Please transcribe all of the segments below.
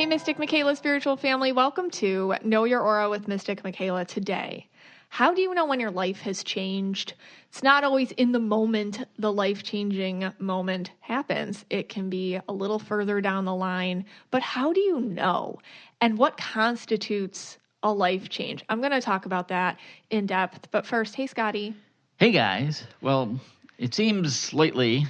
Mystic Michaela spiritual family. Welcome to Know Your Aura with Mystic Michaela today. How do you know when your life has changed? It's not always in the moment the life-changing moment happens. It can be a little further down the line. But how do you know? And what constitutes a life change? I'm going to talk about that in depth. But first, hey, Scotty. Hey, guys. Well, it seems lately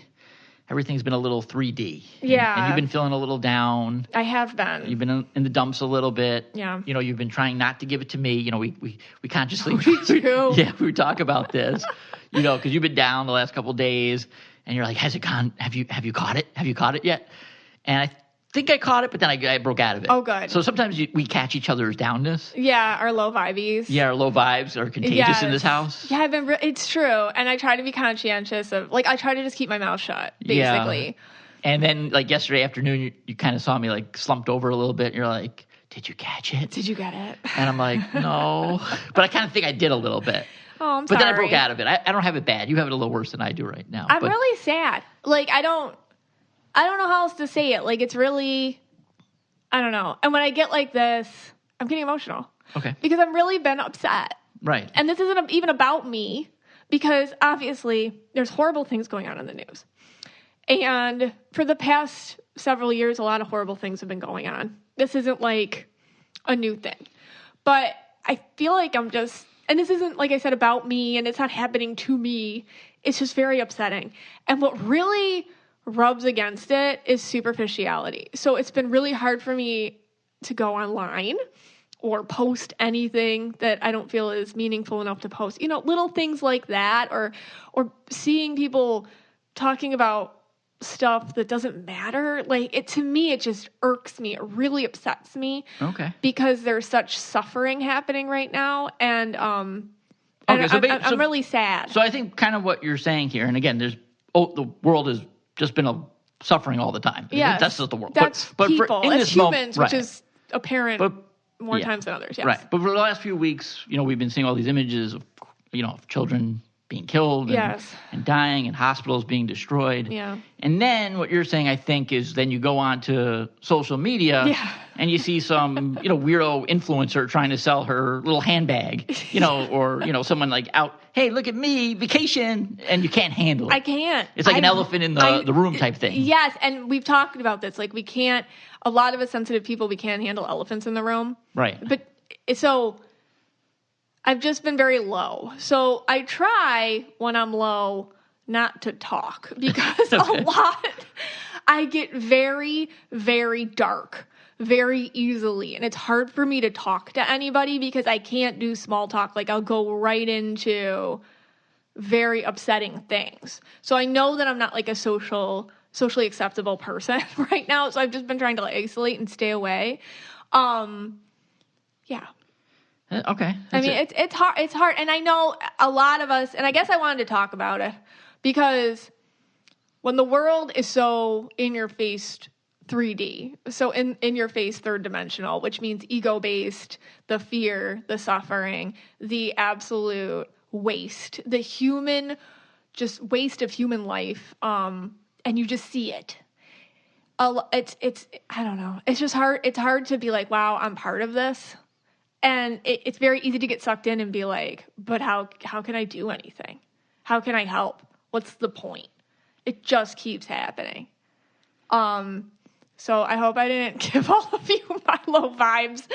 everything's been a little 3D. Yeah. And you've been feeling a little down. I have been. You've been in the dumps a little bit. Yeah. You know, you've been trying not to give it to me. You know, we consciously. We do. Yeah, we talk about this. You know, because you've been down the last couple of days, and you're like, has it gone? Have you caught it? Have you caught it yet? And I think I caught it, but then I broke out of it. Oh, good. So sometimes we catch each other's downness. Yeah, our low vibes. Yeah, our low vibes are contagious in this house. Yeah, it's true. And I try to be conscientious of, I try to just keep my mouth shut, basically. Yeah. And then, yesterday afternoon, you kind of saw me, slumped over a little bit. And you're like, did you catch it? Did you get it? And I'm like, no. But I kind of think I did a little bit. Oh, I'm sorry. But then I broke sorry. out of it. I don't have it bad. You have it a little worse than I do right now. I'm really sad. I don't know how else to say it. It's really, I don't know. And when I get like this, I'm getting emotional. Okay. Because I've really been upset. Right. And this isn't even about me, because obviously there's horrible things going on in the news. And for the past several years, a lot of horrible things have been going on. This isn't a new thing. But I feel like I'm just, and this isn't, like I said, about me, and it's not happening to me. It's just very upsetting. And what really rubs against it is superficiality. So it's been really hard for me to go online or post anything that I don't feel is meaningful enough to post. You know, little things like that, or seeing people talking about stuff that doesn't matter. To me, it just irks me. It really upsets me. Okay. Because there's such suffering happening right now, and I'm really sad. So I think kind of what you're saying here, and again, the world has just been suffering all the time. Yeah, that's just the world. That's but people. In that's this humans, moment, which is apparent more times than others. Yes. Right. But for the last few weeks, we've been seeing all these images of, of children being killed and dying, and hospitals being destroyed. Yeah. And then what you're saying, I think, is then you go on to social media and you see some, weirdo influencer trying to sell her little handbag, or, someone out, hey, look at me, vacation, and you can't handle it. I can't. It's like an elephant in the room type thing. Yes, and we've talked about this. We can't, a lot of us sensitive people, we can't handle elephants in the room. Right. But so I've just been very low. So I try when I'm low not to talk, because I get very, very dark very easily. And it's hard for me to talk to anybody because I can't do small talk. I'll go right into very upsetting things. So I know that I'm not a socially acceptable person right now. So I've just been trying to isolate and stay away. Yeah. Okay. It's hard. It's hard. And I know a lot of us, and I guess I wanted to talk about it because when the world is so in your face 3D, so in your face third dimensional, which means ego-based, the fear, the suffering, the absolute waste, the human, just waste of human life, and you just see it. It's I don't know. It's just hard. It's hard to be wow, I'm part of this. And it's very easy to get sucked in and be but how can I do anything? How can I help? What's the point? It just keeps happening. So I hope I didn't give all of you my low vibes.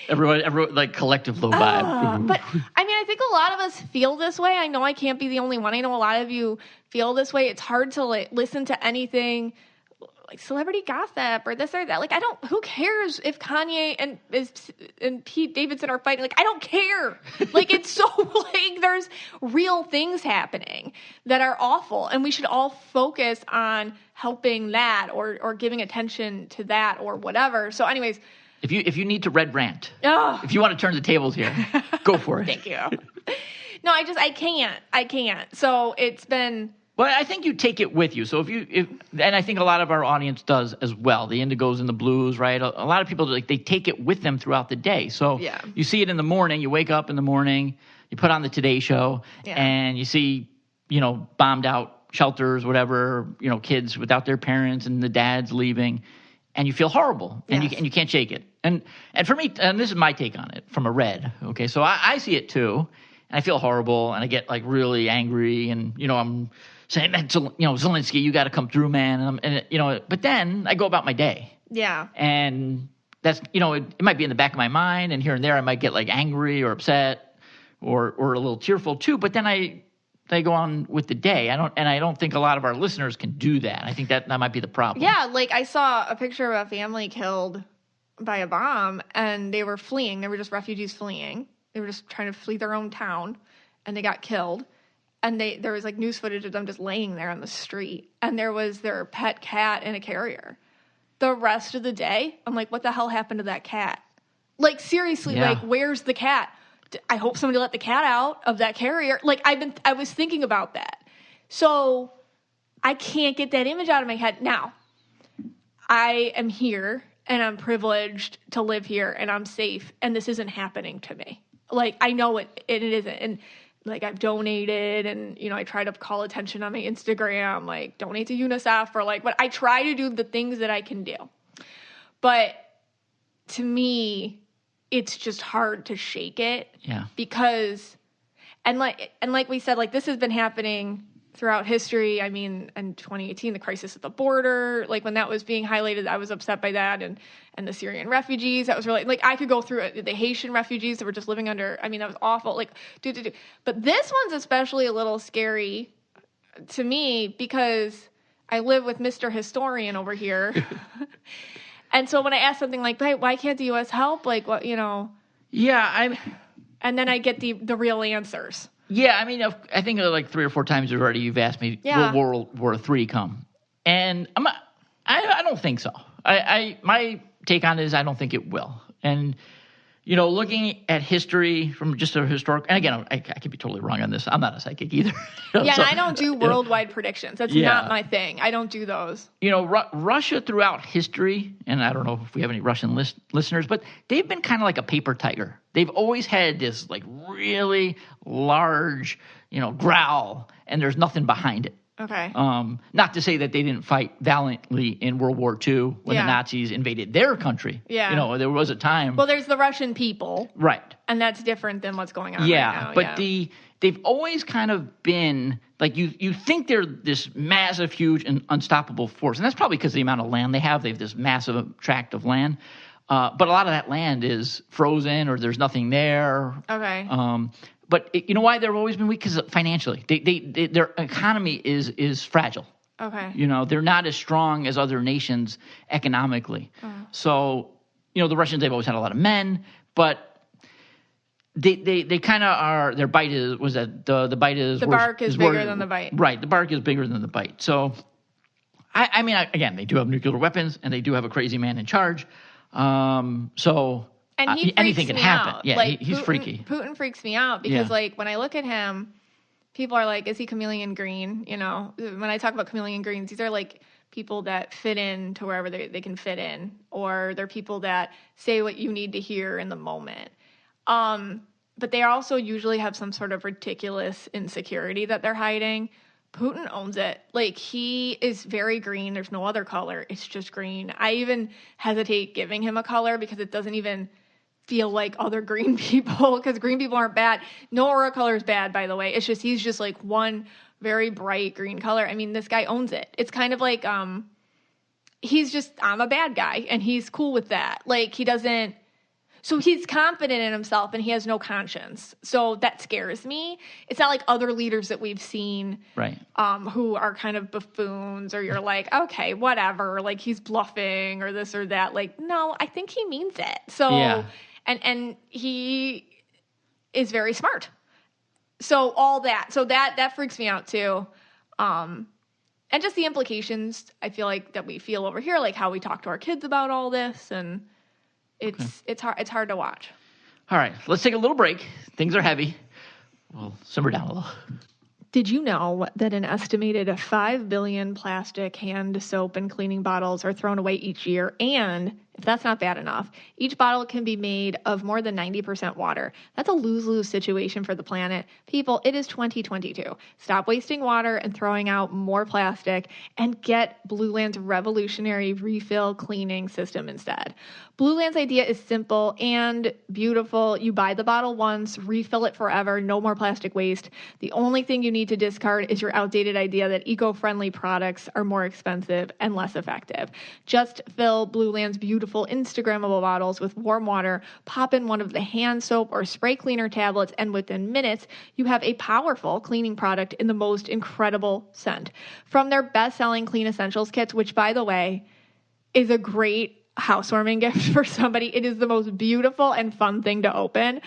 Everyone collective low vibe. But I think a lot of us feel this way. I know I can't be the only one. I know a lot of you feel this way. It's hard to listen to anything celebrity gossip or this or that. Who cares if Kanye and Pete Davidson are fighting? I don't care. It's so there's real things happening that are awful, and we should all focus on helping that or giving attention to that or whatever. So anyways, if you need to red rant, if you want to turn the tables here, go for it. Thank you. No, I can't. So it's been. Well, I think you take it with you. So and I think a lot of our audience does as well. The indigos and the blues, right? A lot of people, they take it with them throughout the day. So you see it in the morning. You wake up in the morning, you put on the Today Show, and you see, bombed out shelters, whatever, kids without their parents and the dads leaving. and you feel horrible, and Yes. you can't shake it. And for me, and this is my take on it from a red. Okay, so I see it too, and I feel horrible, and I get like really angry, and I'm saying, Zelensky, you got to come through, man, but then I go about my day. Yeah. And that's it might be in the back of my mind, and here and there I might get like angry or upset or a little tearful too. But then I go on with the day. I don't think a lot of our listeners can do that. I think that might be the problem. Yeah, like I saw a picture of a family killed by a bomb, and they were fleeing. They were just refugees fleeing. They were just trying to flee their own town, and they got killed. And there was like news footage of them just laying there on the street, and there was their pet cat in a carrier. The rest of the day, I'm like, what the hell happened to that cat? Like, seriously, Yeah. like, where's the cat? I hope somebody let the cat out of that carrier. Like, I was thinking about that. So I can't get that image out of my head. Now, I am here, and I'm privileged to live here, and I'm safe, and this isn't happening to me. Like, I know it isn't. And, like, I've donated, and, I try to call attention on my Instagram, like, donate to UNICEF, or, like, but I try to do the things that I can do. But to me, it's just hard to shake it. Yeah. Because, and like we said, like, this has been happening throughout history. I mean, in 2018, the crisis at the border, like, when that was being highlighted, I was upset by that. And the Syrian refugees, that was really, like, I could go through it. The Haitian refugees that were just living under, I mean, that was awful. Like, But this one's especially a little scary to me because I live with Mr. Historian over here. And so when I ask something like, why can't the U.S. help? Like, what, Yeah, and then I get the real answers. Yeah, I mean, I think like 3 or 4 times already you've asked me, will World War III come? And I don't think so. My take on it is I don't think it will. And, looking at history from just a historical, and again, I could be totally wrong on this. I'm not a psychic either. And I don't do worldwide predictions. That's not my thing. I don't do those. Russia throughout history, and I don't know if we have any Russian listeners, but they've been kind of like a paper tiger. They've always had this like really large, growl, and there's nothing behind it. Okay. Not to say that they didn't fight valiantly in World War II when the Nazis invaded their country. Yeah. There was a time. Well, there's the Russian people. Right. And that's different than what's going on right now. But they've always kind of been, like, you think they're this massive, huge, and unstoppable force. And that's probably because of the amount of land they have. They have this massive tract of land. But a lot of that land is frozen or there's nothing there. Okay. But you know why they've always been weak? Because financially, their economy is fragile. Okay. They're not as strong as other nations economically. So, the Russians, they've always had a lot of men, but they kind of are. Their bite is the bite is the bark is bigger than the bite. Right, the bark is bigger than the bite. So, I mean, again, they do have nuclear weapons and they do have a crazy man in charge. So. And anything can happen. Out. Yeah, like, he's freaky. Putin freaks me out because, like, when I look at him, people are like, is he chameleon green? When I talk about chameleon greens, these are, like, people that fit in to wherever they can fit in. Or they're people that say what you need to hear in the moment. But they also usually have some sort of ridiculous insecurity that they're hiding. Putin owns it. Like, he is very green. There's no other color. It's just green. I even hesitate giving him a color because it doesn't even feel like other green people, because green people aren't bad. No aura color is bad, by the way. It's just, he's just like one very bright green color. I mean, this guy owns it. It's kind of like, he's just, I'm a bad guy, and he's cool with that. Like, he doesn't, so he's confident in himself, and he has no conscience. So that scares me. It's not like other leaders that we've seen, right? Who are kind of buffoons, or you're like, okay, whatever, like he's bluffing or this or that. Like, no, I think he means it. So, and he is very smart. So all that, that freaks me out too. And just the implications, I feel like, that we feel over here, like how we talk to our kids about all this, and it's hard to watch. All right, let's take a little break. Things are heavy. We'll simmer down a little. Did you know that an estimated 5 billion plastic hand soap and cleaning bottles are thrown away each year? And If that's not bad enough, each bottle can be made of more than 90% water. That's a lose-lose situation for the planet. People, it is 2022. Stop wasting water and throwing out more plastic and get Blue Land's revolutionary refill cleaning system instead. Blue Land's idea is simple and beautiful. You buy the bottle once, refill it forever, no more plastic waste. The only thing you need to discard is your outdated idea that eco-friendly products are more expensive and less effective. Just fill Blue Land's beautiful Instagrammable bottles with warm water, pop in one of the hand soap or spray cleaner tablets, and within minutes, you have a powerful cleaning product in the most incredible scent. From their best-selling Clean Essentials kits, which, by the way, is a great housewarming gift for somebody. It is the most beautiful and fun thing to open.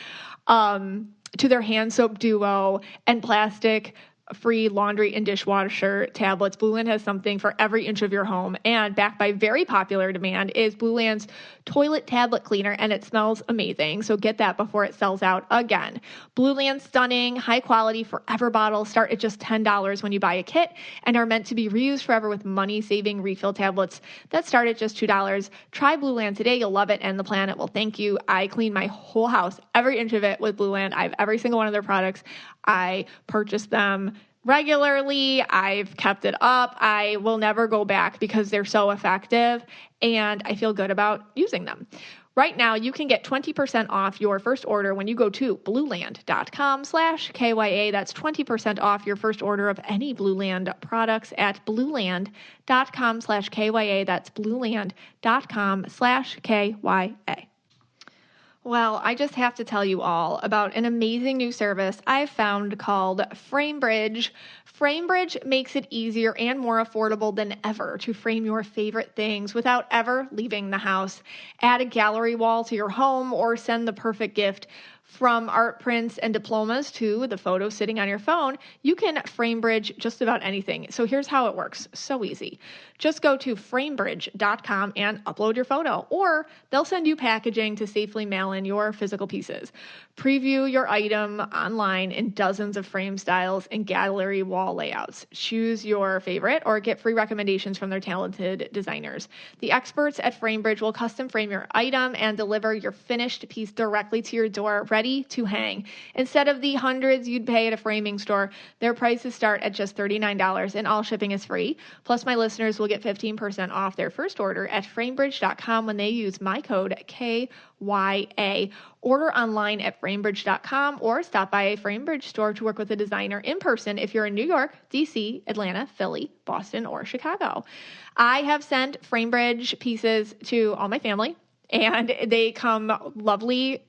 To their hand soap duo and plastic-free laundry and dishwasher tablets, Blue Land has something for every inch of your home. And backed by very popular demand is Blue Land's toilet tablet cleaner, and it smells amazing. So get that before it sells out again. Blue Land's stunning, high-quality forever bottles start at just $10 when you buy a kit and are meant to be reused forever with money-saving refill tablets that start at just $2. Try Blue Land today. You'll love it, and the planet will thank you. I clean my whole house, every inch of it, with Blue Land. I have every single one of their products. I purchase them regularly. I've kept it up. I will never go back because they're so effective and I feel good about using them. Right now, you can get 20% off your first order when you go to blueland.com/KYA. That's 20% off your first order of any Blue Land products at blueland.com/KYA. That's blueland.com/KYA. Well, I just have to tell you all about an amazing new service I've found called FrameBridge. FrameBridge makes it easier and more affordable than ever to frame your favorite things without ever leaving the house. Add a gallery wall to your home or send the perfect gift. From art prints and diplomas to the photos sitting on your phone, you can FrameBridge just about anything. So here's how it works. So easy. Just go to framebridge.com and upload your photo, or they'll send you packaging to safely mail in your physical pieces. Preview your item online in dozens of frame styles and gallery wall layouts. Choose your favorite or get free recommendations from their talented designers. The experts at FrameBridge will custom frame your item and deliver your finished piece directly to your door, ready to hang. Instead of the hundreds you'd pay at a framing store, their prices start at just $39 and all shipping is free. Plus, my listeners will get 15% off their first order at framebridge.com when they use my code KYA. Order online at framebridge.com or stop by a FrameBridge store to work with a designer in person if you're in New York, DC, Atlanta, Philly, Boston, or Chicago. I have sent FrameBridge pieces to all my family, and they come lovely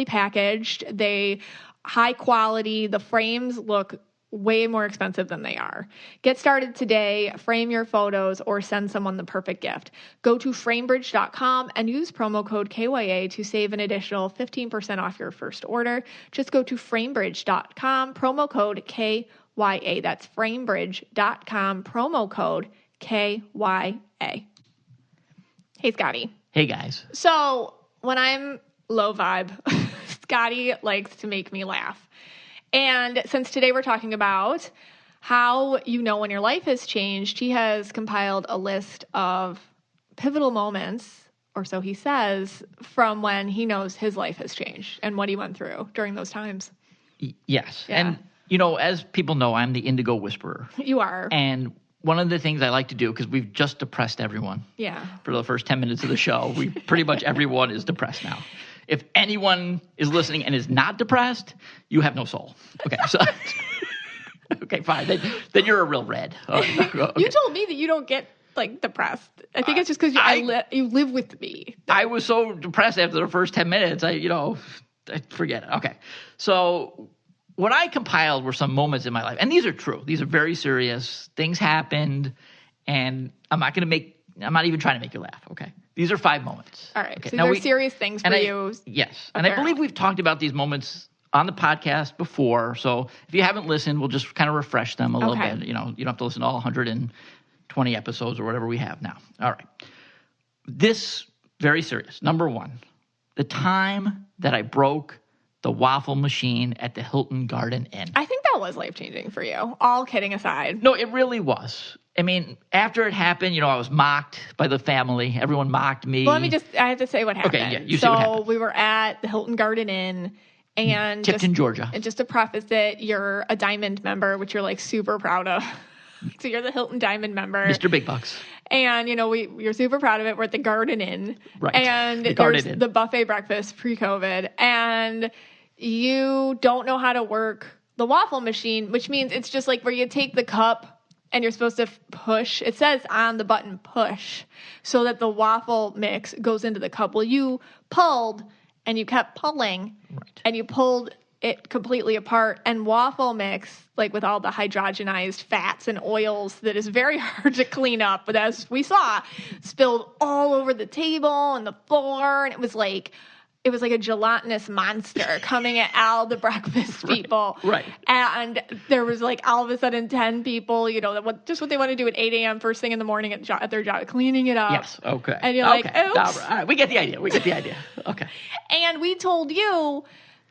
packaged. They high quality. The frames look way more expensive than they are. Get started today. Frame your photos or send someone the perfect gift. Go to framebridge.com and use promo code KYA to save an additional 15% off your first order. Just go to framebridge.com, promo code KYA. That's framebridge.com, promo code KYA. Hey, Scotty. Hey, guys. So when I'm low vibe, Scotty likes to make me laugh. And since today we're talking about how you know when your life has changed, he has compiled a list of pivotal moments, or so he says, from when he knows his life has changed and what he went through during those times. Yes. Yeah. And, you know, as people know, I'm the indigo whisperer. You are. And one of the things I like to do, because we've just depressed everyone. Yeah. For the first 10 minutes of the show, pretty much everyone is depressed now. If anyone is listening and is not depressed, you have no soul. Okay, so okay, fine. Then you're a real red. Okay. You told me that you don't get like depressed. I think it's just because you live with me. I was so depressed after the first 10 minutes. I forget it. Okay, so what I compiled were some moments in my life, and these are true. These are very serious. Things happened, and I'm not even trying to make you laugh. Okay. These are 5 moments. All right. Okay. So these are serious things for you. Yes. And I believe we've talked about these moments on the podcast before. So if you haven't listened, we'll just kind of refresh them a little bit. You know, you don't have to listen to all 120 episodes or whatever we have now. All right. This, very serious. Number 1, the time that I broke the waffle machine at the Hilton Garden Inn. I think that was life-changing for you, all kidding aside. No, it really was. I mean, after it happened, I was mocked by the family. Everyone mocked me. Well, I have to say what happened. Okay, yeah, you say what happened. So we were at the Hilton Garden Inn, and Tipton, Georgia. And just to preface it, you're a Diamond member, which you're like super proud of. So you're the Hilton Diamond member. Mr. Big Bucks. And, you're super proud of it. We're at the Garden Inn. Right. And there's the buffet breakfast pre-COVID. And you don't know how to work the waffle machine, which means it's just like where you take the cup and you're supposed to push. It says on the button push so that the waffle mix goes into the cup. Well, you pulled and you kept pulling and you pulled it completely apart, and waffle mix, like with all the hydrogenized fats and oils that is very hard to clean up, but as we saw, spilled all over the table and the floor, and it was like a gelatinous monster coming at all the breakfast people. Right. And there was like all of a sudden 10 people, just what they want to do at 8 a.m. first thing in the morning at their job, cleaning it up. Yes, okay. And you're like, oops. All right, we get the idea. Okay. And we told you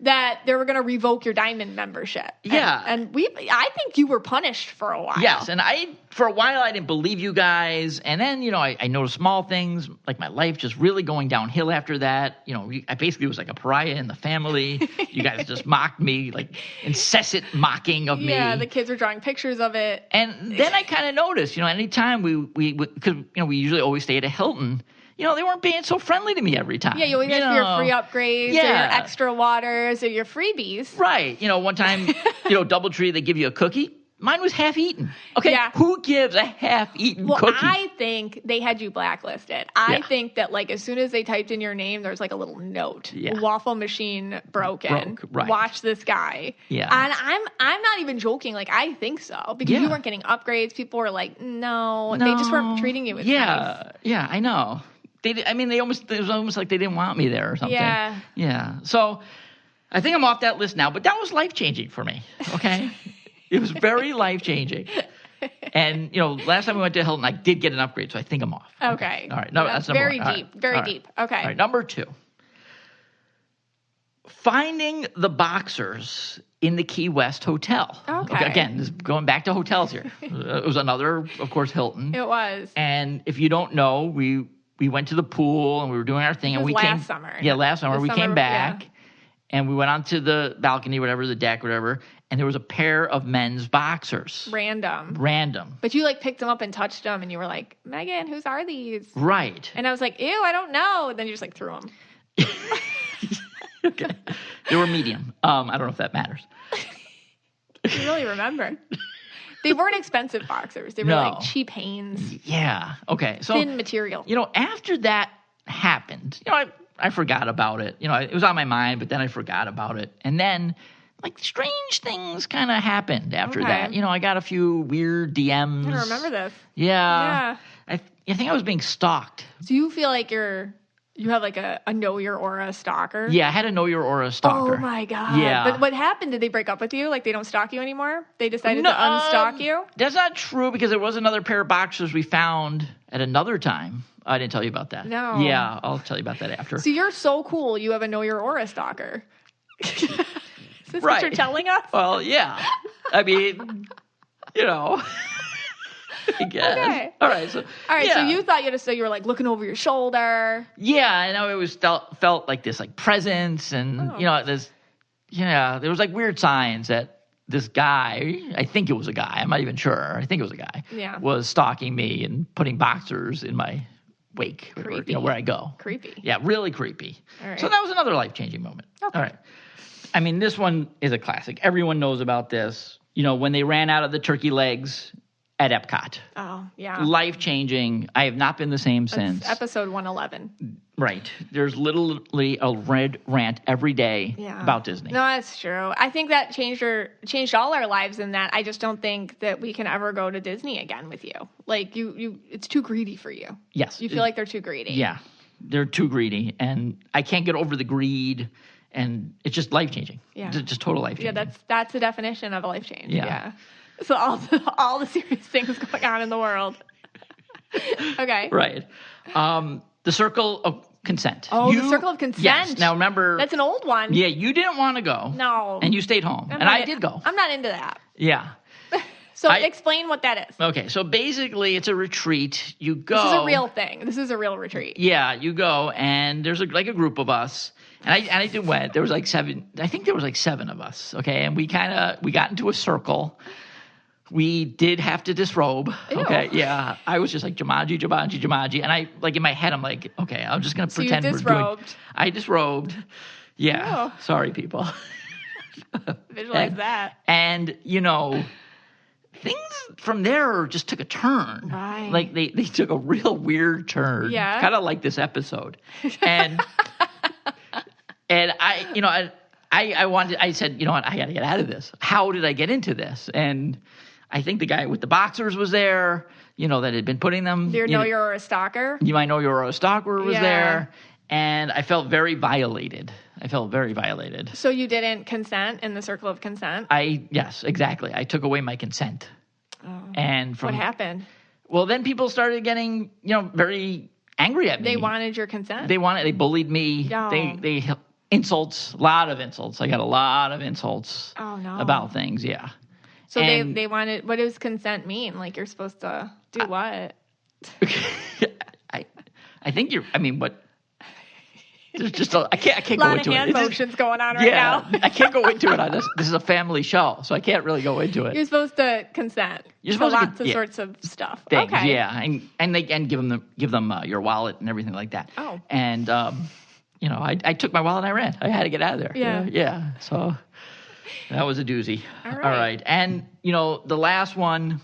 that they were going to revoke your Diamond membership. Yeah. And I think you were punished for a while. Yes, and for a while I didn't believe you guys, and then, I noticed small things, like my life just really going downhill after that. I basically was like a pariah in the family. You guys just mocked me, like incessant mocking of me. Yeah, the kids were drawing pictures of it. And then I kind of noticed, anytime because we usually always stay at a Hilton, they weren't being so friendly to me every time. Yeah, you always ask for your free upgrades or your extra waters or your freebies. Right. One time, Doubletree, they give you a cookie. Mine was half eaten. Okay, yeah. Who gives a half-eaten cookie? Well, I think they had you blacklisted. I think that, like, as soon as they typed in your name, there's, like, a little note. Yeah. Waffle machine broken. Right. Watch this guy. Yeah. And I'm not even joking. Like, I think so. Because you weren't getting upgrades. People were like, no. They just weren't treating you as nice. Yeah, I know. It was almost like they didn't want me there or something. Yeah. So I think I'm off that list now, but that was life-changing for me, okay? It was very life-changing. And, last time we went to Hilton, I did get an upgrade, so I think I'm off. Okay. All right. No, that's number very one. deep. Very deep. Okay. All right. Number 2. Finding the boxers in the Key West hotel. Okay. Again, this is going back to hotels here. It was another, of course, Hilton. It was. And if you don't know, we went to the pool and we were doing our thing. Last summer. Yeah, last summer. We came back and we went onto the balcony, whatever, the deck, whatever, and there was a pair of men's boxers. Random. But you, like, picked them up and touched them, and you were like, Megan, whose are these? Right. And I was like, ew, I don't know. And then you just, like, threw them. Okay. They were medium. I don't know if that matters. You really remember. They weren't expensive boxers. They were like cheap Hanes. Yeah. Okay. So thin material. After that happened, I forgot about it. It was on my mind, but then I forgot about it. And then, like, strange things kind of happened after that. I got a few weird DMs. I don't remember this. Yeah. I think I was being stalked. Do you feel like you have like a know your aura stalker? Yeah, I had a know your aura stalker. Oh my God. Yeah. But what happened? Did they break up with you? Like, they don't stalk you anymore? They decided to unstalk you? That's not true, because there was another pair of boxers we found at another time. I didn't tell you about that. No. Yeah, I'll tell you about that after. So you're so cool. You have a know your aura stalker. Is this what you're telling us? Well, yeah. I mean, I guess. Okay. All right. So you thought you were like looking over your shoulder. Yeah, I know. It was felt like this, like, presence, and there was like weird signs that this guy, I think it was a guy, I'm not even sure, I think it was a guy, was stalking me and putting boxers in my wake, creepy. Where I go. Creepy. Yeah, really creepy. All right. So that was another life-changing moment. Okay. All right. I mean, this one is a classic. Everyone knows about this. When they ran out of the turkey legs at Epcot. Oh, yeah. Life-changing. I have not been the same since. Episode 111. Right. There's literally a red rant every day about Disney. No, that's true. I think that changed all our lives in that. I just don't think that we can ever go to Disney again with you. Like, it's too greedy for you. Yes. You feel like they're too greedy. Yeah. They're too greedy. And I can't get over the greed. And it's just life-changing. Yeah. Just total life-changing. Yeah, that's the definition of a life change. Yeah. So all the serious things going on in the world. Okay. Right. The circle of consent. Oh, the circle of consent. Yes. Now remember. That's an old one. Yeah, you didn't want to go. No. And you stayed home. I did go. I'm not into that. Yeah. So explain what that is. Okay, so basically it's a retreat. You go. This is a real thing. This is a real retreat. Yeah, you go, and there's a group of us. And I went. There was like 7. I think there was like 7 of us. Okay, and we got into a circle. We did have to disrobe. Ew. Okay, yeah. I was just like Jumanji, and I like in my head I'm like, okay, I'm just gonna pretend you disrobed. I disrobed. Yeah. Ew. Sorry, people. Visualize that. And things from there just took a turn. Right. Like they took a real weird turn. Yeah. Kind of like this episode. And and I said, what, I got to get out of this. How did I get into this? And I think the guy with the boxers was there, that had been putting them. You're a stalker? You might know you're a stalker was there. And I felt very violated. So you didn't consent in the circle of consent? Yes, exactly. I took away my consent. Oh. And what happened? Well, then people started getting, very angry at me. They wanted your consent. They bullied me. Oh. They insults, a lot of insults. I got a lot of insults. Oh, no. About things, yeah. So they wanted, what does consent mean? Like you're supposed to do what? I think what? There's just I can't go into it. A lot of hand motions going on right now. I can't go into it on this. This is a family show, so I can't really go into it. You're supposed to consent. You're supposed to lots of sorts of stuff. Things, okay. Yeah, and they can give them your wallet and everything like that. Oh. And I took my wallet and I ran. I had to get out of there. Yeah. Yeah. So that was a doozy. All right. All right. And the last one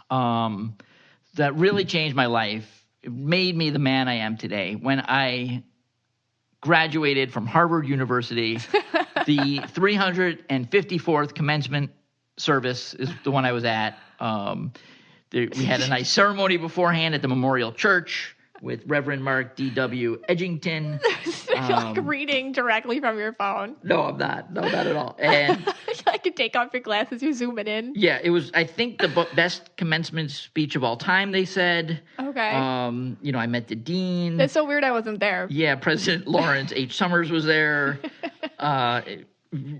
that really changed my life, it made me the man I am today. When I graduated from Harvard University, the 354th commencement service is the one I was at. We had a nice ceremony beforehand at the Memorial Church with Reverend Mark D.W. Edgington. Like reading directly from your phone. No, I'm not. No, not at all. And I could take off your glasses. You zoom it in. Yeah, it was, I think, the best commencement speech of all time, they said. Okay. I met the dean. That's so weird I wasn't there. Yeah, President Lawrence H. Summers was there.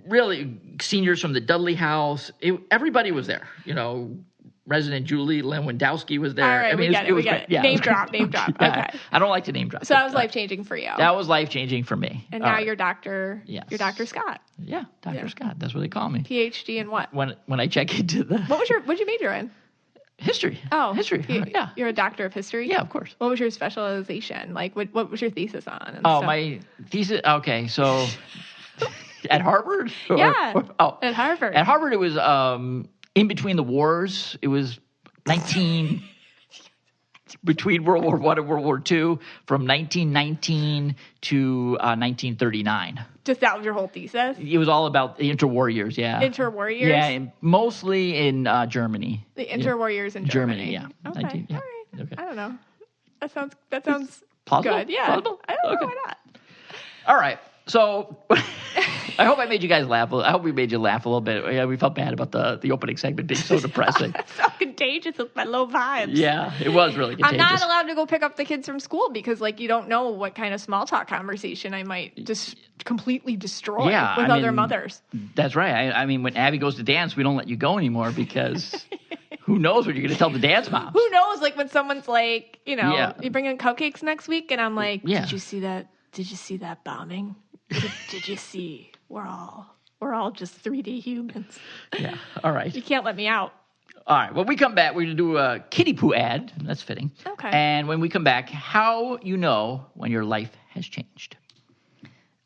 Really, seniors from the Dudley House. Everybody was there. Resident Julie Lewandowski was there. All right, we get it. Yeah, name drop. Okay. I don't like to name drop. So that was life-changing for you. That was life-changing for me. And now you're Dr. Yes. You're Dr. Scott. Yeah, Dr. Scott. That's what they call me. PhD in what? When I check into the... What'd you major in? History. Oh. History. Yeah. You're a doctor of history? Yeah, of course. What was your specialization? Like, what was your thesis on? And stuff? My thesis... Okay, so... At Harvard? At Harvard. At Harvard, it was in between the wars. It was... between World War I and World War II, from 1919 to 1939. Just that was your whole thesis? It was all about the interwar years, yeah. Interwar years? Yeah, and mostly in Germany. The interwar years in Germany. Yeah. Okay, 19, yeah. All right. Okay. I don't know. That sounds plausible? Good. Yeah. Plausible? I don't know why not. All right. So I hope I made you guys laugh. I hope we made you laugh a little bit. Yeah, we felt bad about the opening segment being so depressing. So contagious with my low vibes. Yeah, it was really contagious. I'm not allowed to go pick up the kids from school because, you don't know what kind of small talk conversation I might just completely destroy with other mothers. That's right. I mean, when Abby goes to dance, we don't let you go anymore because who knows what you're going to tell the dance moms. Who knows, when some's like, you bring in cupcakes next week, and I'm like, Did you see that? Did you see that bombing? Did you see? We're all just 3D humans. Yeah. All right. You can't let me out. All right. When we come back, we're going to do a kiddie poo ad. That's fitting. Okay. And when we come back, how you know when your life has changed.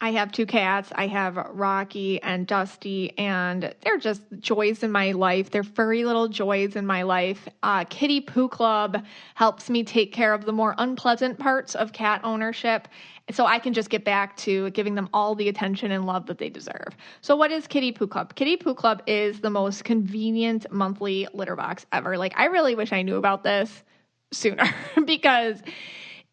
I have 2 cats. I have Rocky and Dusty, and they're just joys in my life. They're furry little joys in my life. Kitty Poo Club helps me take care of the more unpleasant parts of cat ownership, so I can just get back to giving them all the attention and love that they deserve. So what is Kitty Poo Club? Kitty Poo Club is the most convenient monthly litter box ever. I really wish I knew about this sooner because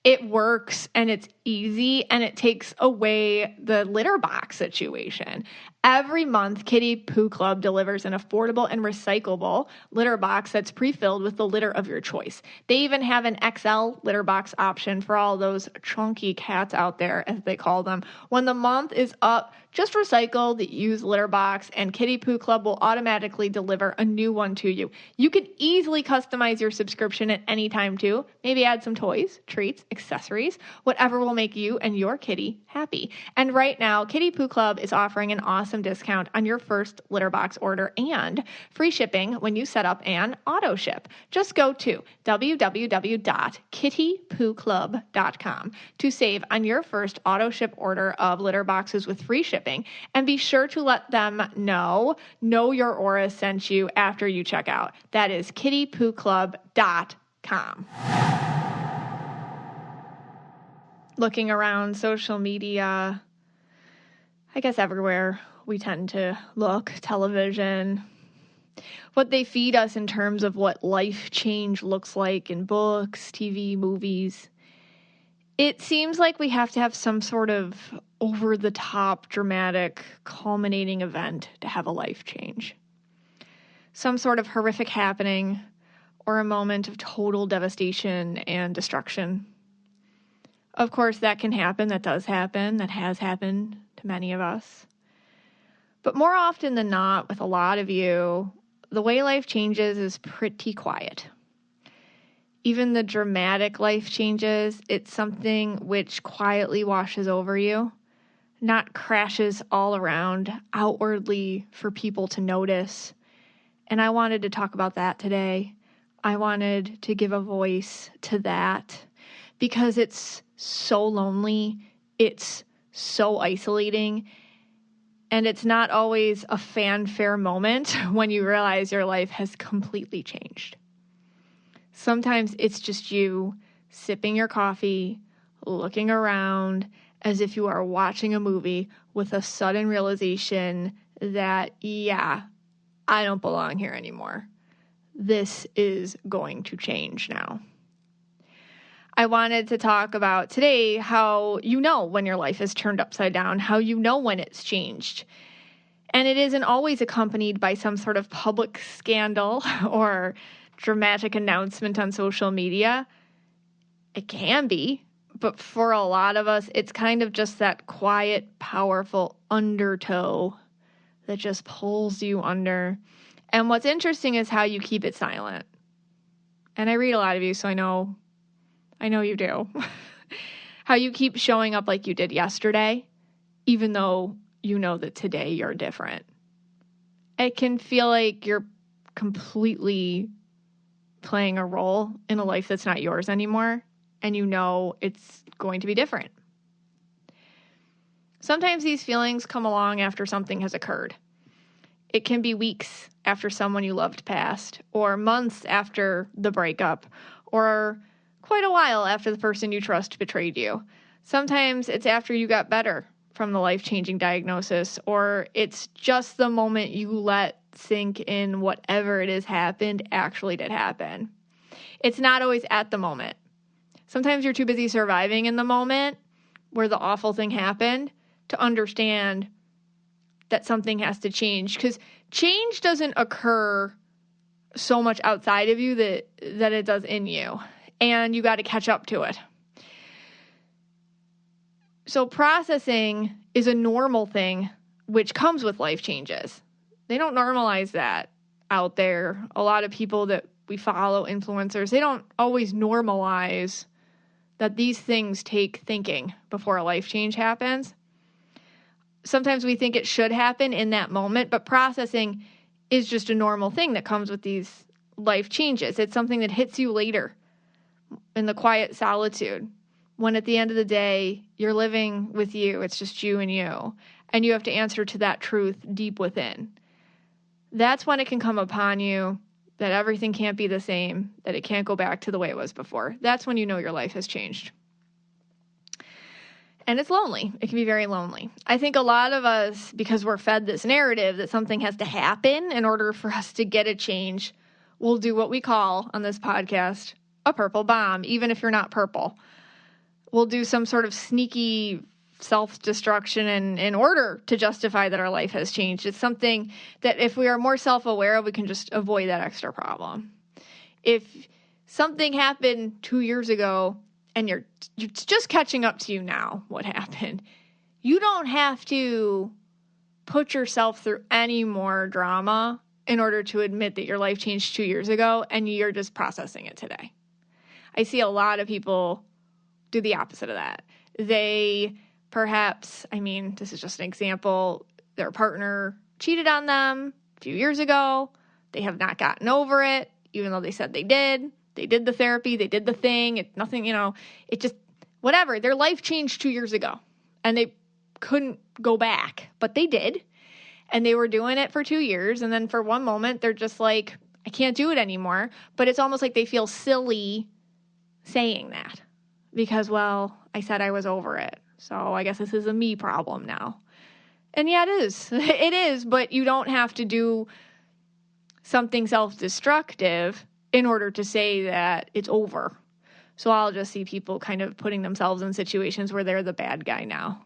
it works and it's easy and it takes away the litter box situation. Every month, Kitty Poo Club delivers an affordable and recyclable litter box that's pre-filled with the litter of your choice. They even have an XL litter box option for all those chunky cats out there, as they call them. When the month is up, just recycle the used litter box, and Kitty Poo Club will automatically deliver a new one to you. You could easily customize your subscription at any time, too. Maybe add some toys, treats, accessories, whatever will make you and your kitty happy. And right now, Kitty Poo Club is offering an awesome discount on your first litter box order and free shipping when you set up an auto ship. Just go to www.kittypooclub.com to save on your first auto ship order of litter boxes with free shipping, and be sure to let them know your aura sent you after you check out. That is kittypooclub.com. Looking around social media, I guess everywhere we tend to look, television, what they feed us in terms of what life change looks like in books, TV, movies. It seems like we have to have some sort of over-the-top, dramatic, culminating event to have a life change. Some sort of horrific happening or a moment of total devastation and destruction. Of course, that can happen, that does happen, that has happened to many of us. But more often than not, with a lot of you, the way life changes is pretty quiet. Even the dramatic life changes, it's something which quietly washes over you, not crashes all around outwardly for people to notice. And I wanted to talk about that today. I wanted to give a voice to that because it's so lonely, it's so isolating, and it's not always a fanfare moment when you realize your life has completely changed. Sometimes it's just you sipping your coffee, looking around as if you are watching a movie with a sudden realization that, yeah, I don't belong here anymore. This is going to change now. I wanted to talk about today how you know when your life is turned upside down, how you know when it's changed. And it isn't always accompanied by some sort of public scandal or dramatic announcement on social media. It can be, but for a lot of us, it's kind of just that quiet, powerful undertow that just pulls you under. And what's interesting is how you keep it silent. And I read a lot of you, so I know you do. How you keep showing up like you did yesterday, even though you know that today you're different. It can feel like you're completely playing a role in a life that's not yours anymore, and you know it's going to be different. Sometimes these feelings come along after something has occurred. It can be weeks after someone you loved passed, or months after the breakup, or quite a while after the person you trust betrayed you. Sometimes it's after you got better from the life-changing diagnosis, or it's just the moment you let sink in whatever it is happened actually did happen. It's not always at the moment. Sometimes you're too busy surviving in the moment where the awful thing happened to understand that something has to change, because change doesn't occur so much outside of you that it does in you, and you got to catch up to it. So processing is a normal thing which comes with life changes. They don't normalize that out there. A lot of people that we follow, influencers, they don't always normalize that these things take thinking before a life change happens. Sometimes we think it should happen in that moment, but processing is just a normal thing that comes with these life changes. It's something that hits you later in the quiet solitude, when at the end of the day, you're living with you. It's just you, and you have to answer to that truth deep within. That's when it can come upon you that everything can't be the same, that it can't go back to the way it was before. That's when you know your life has changed. And it's lonely. It can be very lonely. I think a lot of us, because we're fed this narrative that something has to happen in order for us to get a change, will do what we call on this podcast a purple bomb, even if you're not purple. We'll do some sort of sneaky self-destruction in order to justify that our life has changed. It's something that if we are more self-aware of, we can just avoid that extra problem. If something happened 2 years ago and you're just catching up to you now, what happened, you don't have to put yourself through any more drama in order to admit that your life changed 2 years ago and you're just processing it today. I see a lot of people do the opposite of that. They perhaps, this is just an example, their partner cheated on them a few years ago. They have not gotten over it, even though they said they did. They did the therapy, they did the thing. It's nothing, it just, whatever. Their life changed 2 years ago and they couldn't go back, but they did. And they were doing it for 2 years. And then for one moment, they're just like, I can't do it anymore. But it's almost like they feel silly saying that because, well, I said I was over it. So I guess this is a me problem now. And yeah, it is. It is. But you don't have to do something self-destructive in order to say that it's over. So I'll just see people kind of putting themselves in situations where they're the bad guy now.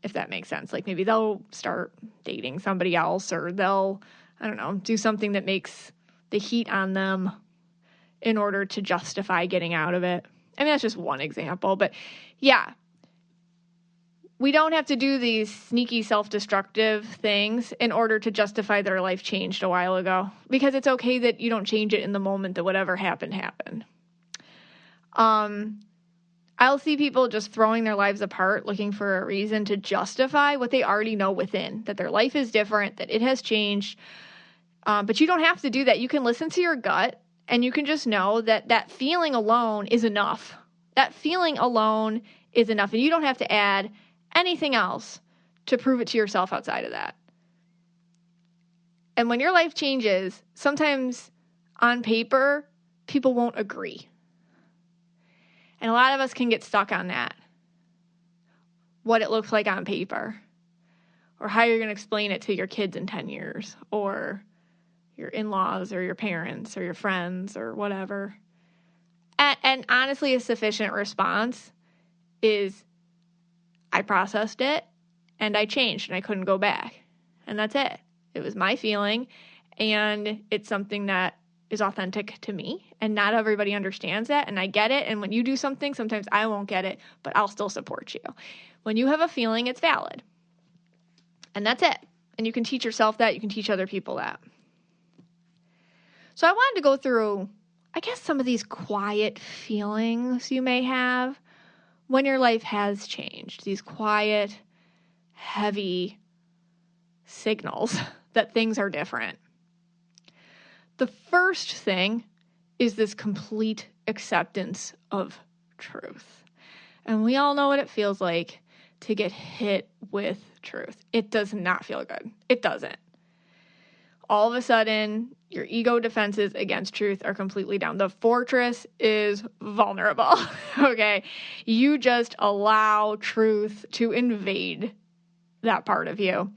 If that makes sense. Like maybe they'll start dating somebody else or they'll, do something that makes the heat on them in order to justify getting out of it. That's just one example. But yeah, we don't have to do these sneaky self-destructive things in order to justify that our life changed a while ago. Because it's okay that you don't change it in the moment that whatever happened. I'll see people just throwing their lives apart, looking for a reason to justify what they already know within, that their life is different, that it has changed. But you don't have to do that. You can listen to your gut, and you can just know that that feeling alone is enough. That feeling alone is enough, and you don't have to add anything else to prove it to yourself outside of that. And when your life changes, sometimes on paper, people won't agree. And a lot of us can get stuck on that. What it looks like on paper. Or how you're going to explain it to your kids in 10 years. Or your in-laws or your parents or your friends or whatever. And honestly, a sufficient response is, I processed it and I changed and I couldn't go back. And that's it. It was my feeling. And it's something that is authentic to me, and not everybody understands that, and I get it. And when you do something, sometimes I won't get it, but I'll still support you. When you have a feeling, it's valid, and that's it. And you can teach yourself that. You can teach other people that. So I wanted to go through, I guess, some of these quiet feelings you may have when your life has changed. These quiet, heavy signals that things are different. The first thing is this complete acceptance of truth. And we all know what it feels like to get hit with truth. It does not feel good. It doesn't. All of a sudden, your ego defenses against truth are completely down. The fortress is vulnerable, okay? You just allow truth to invade that part of you.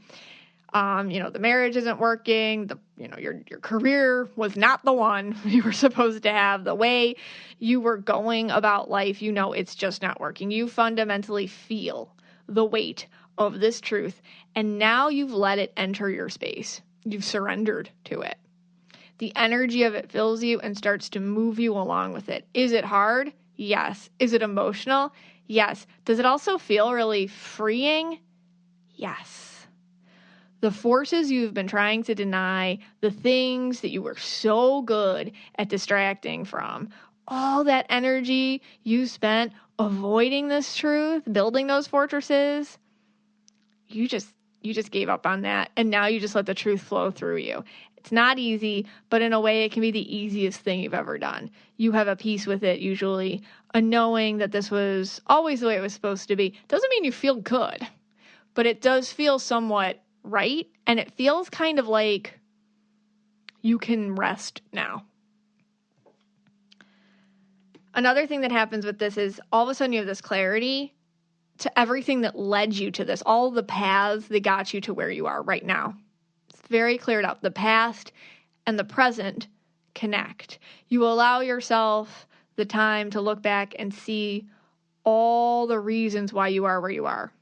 The marriage isn't working, your career was not the one you were supposed to have, the way you were going about life, it's just not working. You fundamentally feel the weight of this truth, and now you've let it enter your space. You've surrendered to it. The energy of it fills you and starts to move you along with it. Is it hard? Yes. Is it emotional? Yes. Does it also feel really freeing? Yes. The forces you've been trying to deny, the things that you were so good at distracting from, all that energy you spent avoiding this truth, building those fortresses, you just gave up on that, and now you just let the truth flow through you. It's not easy, but in a way it can be the easiest thing you've ever done. You have a peace with it, usually, a knowing that this was always the way it was supposed to be. Doesn't mean you feel good, but it does feel somewhat right, and it feels kind of like you can rest now. Another thing that happens with this is all of a sudden you have this clarity to everything that led you to this, all the paths that got you to where you are right now. It's very cleared up. The past and the present connect. You allow yourself the time to look back and see all the reasons why you are where you are.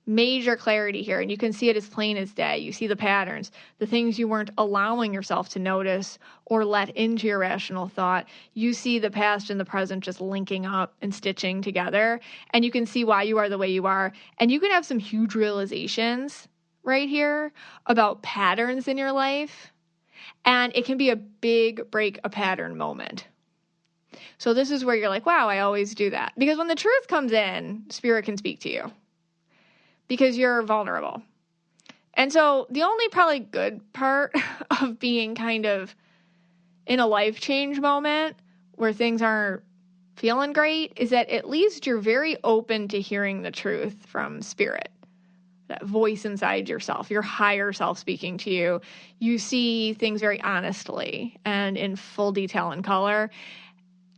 Major clarity here, and you can see it as plain as day. You see the patterns, the things you weren't allowing yourself to notice or let into your rational thought. You see the past and the present just linking up and stitching together, and you can see why you are the way you are. And you can have some huge realizations right here about patterns in your life, and it can be a big break a pattern moment. So this is where you're like, wow, I always do that. Because when the truth comes in, spirit can speak to you. Because you're vulnerable. And so the only probably good part of being kind of in a life change moment where things aren't feeling great is that at least you're very open to hearing the truth from spirit. That voice inside yourself, your higher self speaking to you. You see things very honestly and in full detail and color.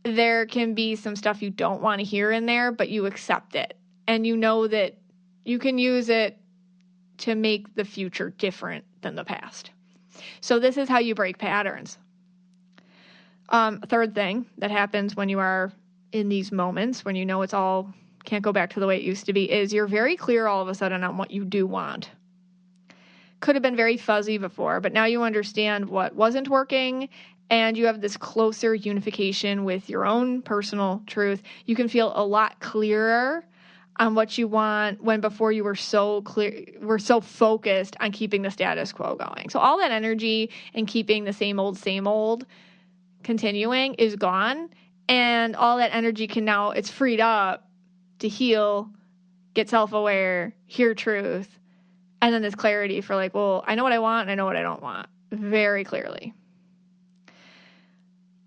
There can be some stuff you don't want to hear in there, but you accept it. And you know that you can use it to make the future different than the past. So this is how you break patterns. Third thing that happens when you are in these moments, when you know it's all can't go back to the way it used to be, is you're very clear all of a sudden on what you do want. Could have been very fuzzy before, but now you understand what wasn't working, and you have this closer unification with your own personal truth. You can feel a lot clearer on what you want when before you were so focused on keeping the status quo going. So all that energy and keeping the same old continuing is gone. And all that energy it's freed up to heal, get self-aware, hear truth. And then this clarity for like, well, I know what I want and I know what I don't want very clearly.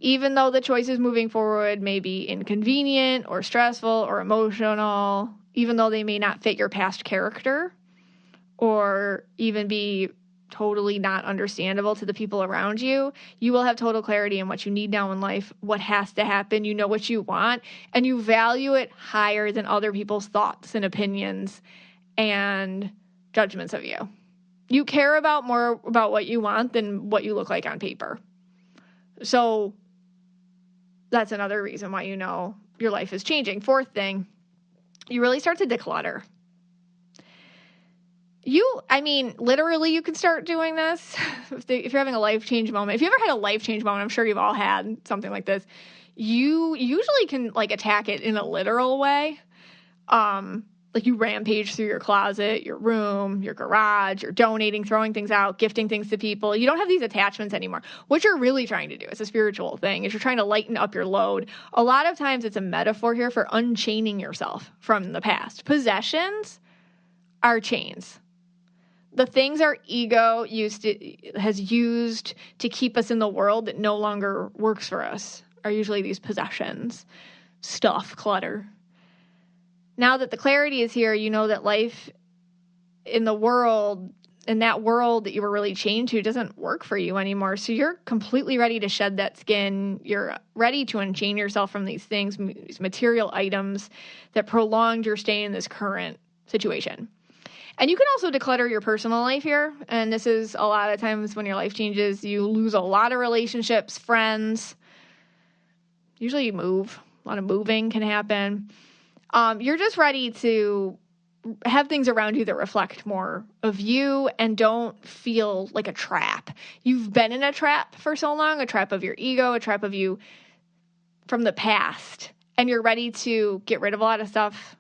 Even though the choices moving forward may be inconvenient or stressful or emotional, even though they may not fit your past character or even be totally not understandable to the people around you, you will have total clarity in what you need now in life, what has to happen, you know what you want, and you value it higher than other people's thoughts and opinions and judgments of you. You care more about what you want than what you look like on paper. So that's another reason why you know your life is changing. Fourth thing, you really start to declutter. Literally you can start doing this if you're having a life change moment. If you ever had a life change moment, I'm sure you've all had something like this. You usually can attack it in a literal way. You rampage through your closet, your room, your garage, you're donating, throwing things out, gifting things to people. You don't have these attachments anymore. What you're really trying to do, it's a spiritual thing, is you're trying to lighten up your load. A lot of times it's a metaphor here for unchaining yourself from the past. Possessions are chains. The things our ego has used to keep us in the world that no longer works for us are usually these possessions, stuff, clutter. Now that the clarity is here, you know that life in the world, in that world that you were really chained to, doesn't work for you anymore. So you're completely ready to shed that skin. You're ready to unchain yourself from these things, these material items that prolonged your stay in this current situation. And you can also declutter your personal life here. And this is a lot of times when your life changes, you lose a lot of relationships, friends. Usually you move. A lot of moving can happen. You're just ready to have things around you that reflect more of you and don't feel like a trap. You've been in a trap for so long, a trap of your ego, a trap of you from the past, and you're ready to get rid of a lot of stuff.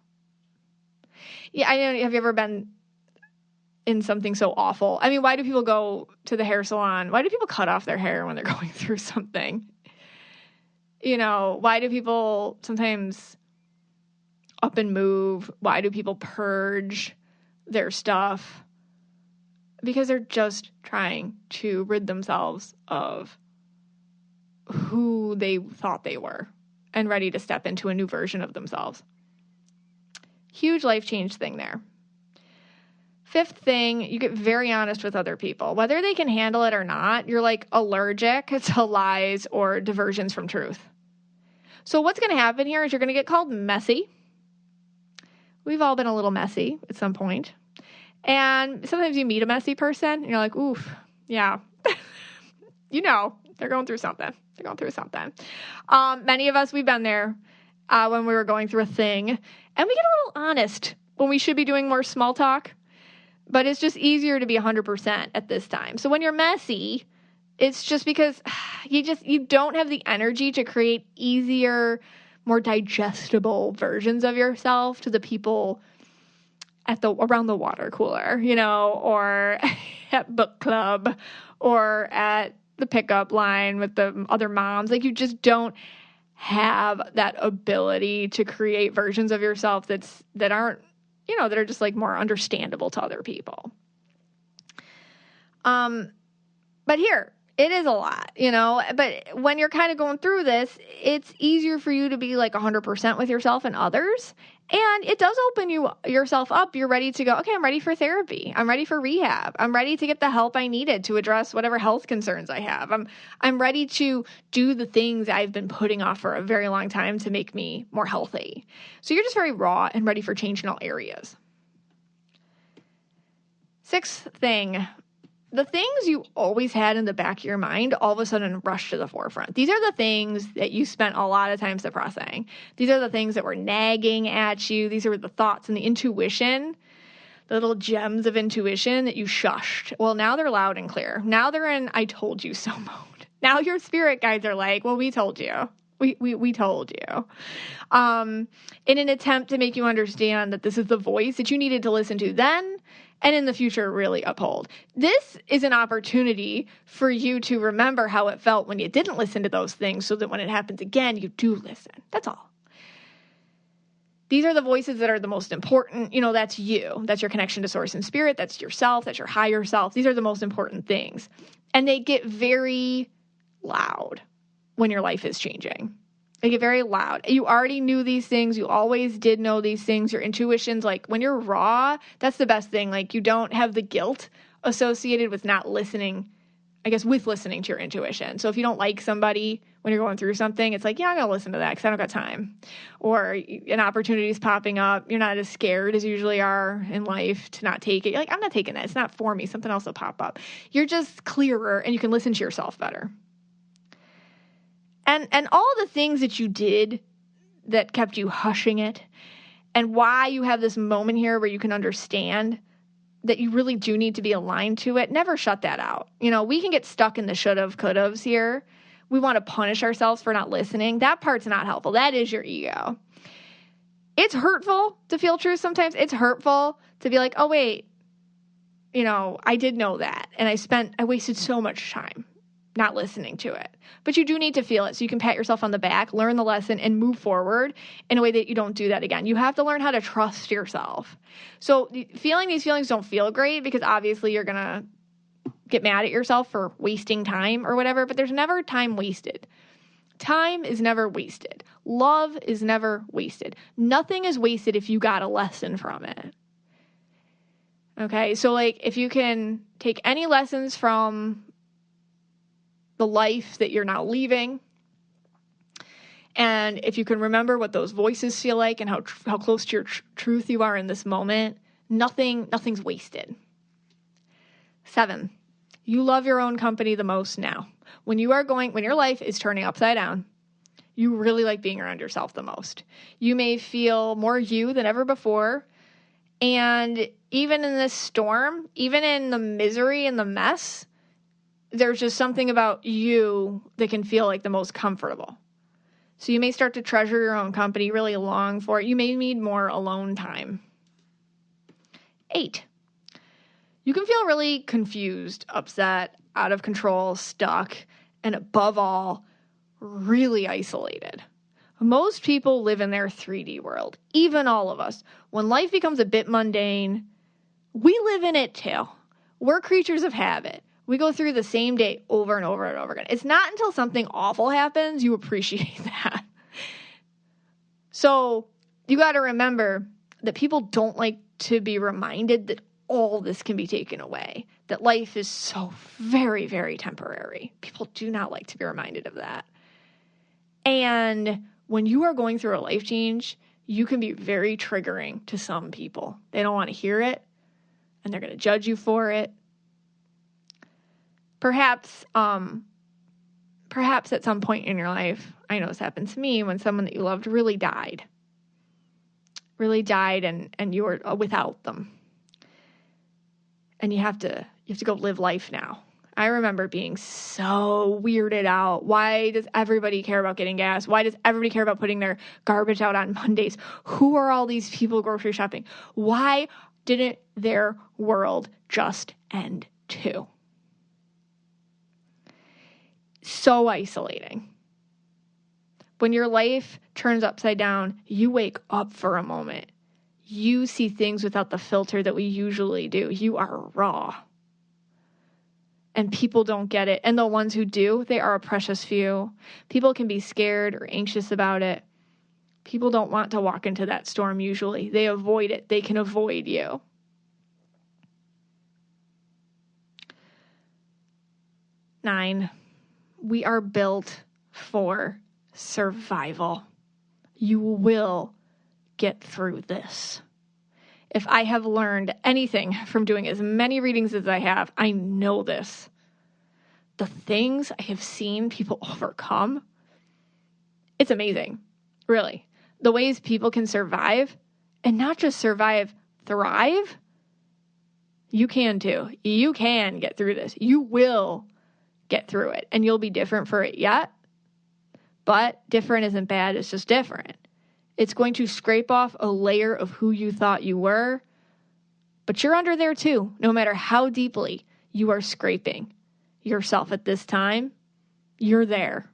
Yeah, I know. Have you ever been in something so awful? I mean, why do people go to the hair salon? Why do people cut off their hair when they're going through something? Why do people sometimes up and move? Why do people purge their stuff? Because they're just trying to rid themselves of who they thought they were and ready to step into a new version of themselves. Huge life change thing there. Fifth thing, you get very honest with other people. Whether they can handle it or not, you're allergic to lies or diversions from truth. So what's going to happen here is you're going to get called messy. We've all been a little messy at some point. And sometimes you meet a messy person and you're like, oof, yeah. They're going through something. Many of us, we've been there when we were going through a thing. And we get a little honest when we should be doing more small talk, but it's just easier to be 100% at this time. So when you're messy, it's just because you don't have the energy to create easier, more digestible versions of yourself to the people around the water cooler, or at book club or at the pickup line with the other moms. Like, you just don't have that ability to create versions of yourself that aren't, that are just like more understandable to other people. But here, it is a lot, but when you're kind of going through this, it's easier for you to be like 100% with yourself and others. And it does open yourself up. You're ready to go, okay, I'm ready for therapy. I'm ready for rehab. I'm ready to get the help I needed to address whatever health concerns I have. I'm ready to do the things I've been putting off for a very long time to make me more healthy. So you're just very raw and ready for change in all areas. Sixth thing, the things you always had in the back of your mind all of a sudden rush to the forefront. These are the things that you spent a lot of time suppressing. These are the things that were nagging at you. These are the thoughts and the intuition, the little gems of intuition that you shushed. Well, now they're loud and clear. Now they're in I told you so mode. Now your spirit guides are like, well, we told you. We told you. In an attempt to make you understand that this is the voice that you needed to listen to then and in the future really uphold. This is an opportunity for you to remember how it felt when you didn't listen to those things so that when it happens again, you do listen. That's all. These are the voices that are the most important. That's you. That's your connection to source and spirit. That's yourself. That's your higher self. These are the most important things. And they get very loud when your life is changing. They get very loud. You already knew these things. You always did know these things. Your intuition's like, when you're raw, that's the best thing. Like, you don't have the guilt associated with not listening, with listening to your intuition. So if you don't like somebody when you're going through something, it's like, yeah, I'm going to listen to that because I don't got time. Or an opportunity is popping up. You're not as scared as you usually are in life to not take it. You're like, I'm not taking that. It's not for me. Something else will pop up. You're just clearer and you can listen to yourself better. And all the things that you did that kept you hushing it, and why you have this moment here where you can understand that you really do need to be aligned to it, never shut that out. We can get stuck in the should-have, could-haves here. We want to punish ourselves for not listening. That part's not helpful. That is your ego. It's hurtful to feel truth sometimes. It's hurtful to be like, oh, wait, I did know that. And I wasted so much time not listening to it. But you do need to feel it so you can pat yourself on the back, learn the lesson, and move forward in a way that you don't do that again. You have to learn how to trust yourself. So feeling these feelings don't feel great because obviously you're going to get mad at yourself for wasting time or whatever, but there's never time wasted. Time is never wasted. Love is never wasted. Nothing is wasted if you got a lesson from it. Okay, so if you can take any lessons from the life that you're now leaving, and if you can remember what those voices feel like and how close to your truth you are in this moment, nothing's wasted. 7, you love your own company the most now. When your life is turning upside down, you really like being around yourself the most. You may feel more you than ever before, and even in this storm, even in the misery and the mess, there's just something about you that can feel like the most comfortable. So you may start to treasure your own company, really long for it. You may need more alone time. 8, you can feel really confused, upset, out of control, stuck, and above all, really isolated. Most people live in their 3D world, even all of us. When life becomes a bit mundane, we live in it too. We're creatures of habit. We go through the same day over and over and over again. It's not until something awful happens you appreciate that. So you got to remember that people don't like to be reminded that all this can be taken away, that life is so very, very temporary. People do not like to be reminded of that. And when you are going through a life change, you can be very triggering to some people. They don't want to hear it, and they're going to judge you for it. Perhaps at some point in your life, I know this happened to me when someone that you loved really died. really died and you were without them. And you have to go live life now. I remember being so weirded out. Why does everybody care about getting gas? Why does everybody care about putting their garbage out on Mondays? Who are all these people grocery shopping? Why didn't their world just end too? So isolating. When your life turns upside down, you wake up for a moment. You see things without the filter that we usually do. You are raw. And people don't get it. And the ones who do, they are a precious few. People can be scared or anxious about it. People don't want to walk into that storm usually. They avoid it. They can avoid you. Nine, we are built for survival. You will get through this. If I have learned anything from doing as many readings as I have, I know this. The things I have seen people overcome, it's amazing, really. The ways people can survive, and not just survive, thrive, you can too. You can get through this. You will get through it, and you'll be different for it yet. But different isn't bad, it's just different. It's going to scrape off a layer of who you thought you were, but you're under there too, no matter how deeply you are scraping yourself at this time. You're there,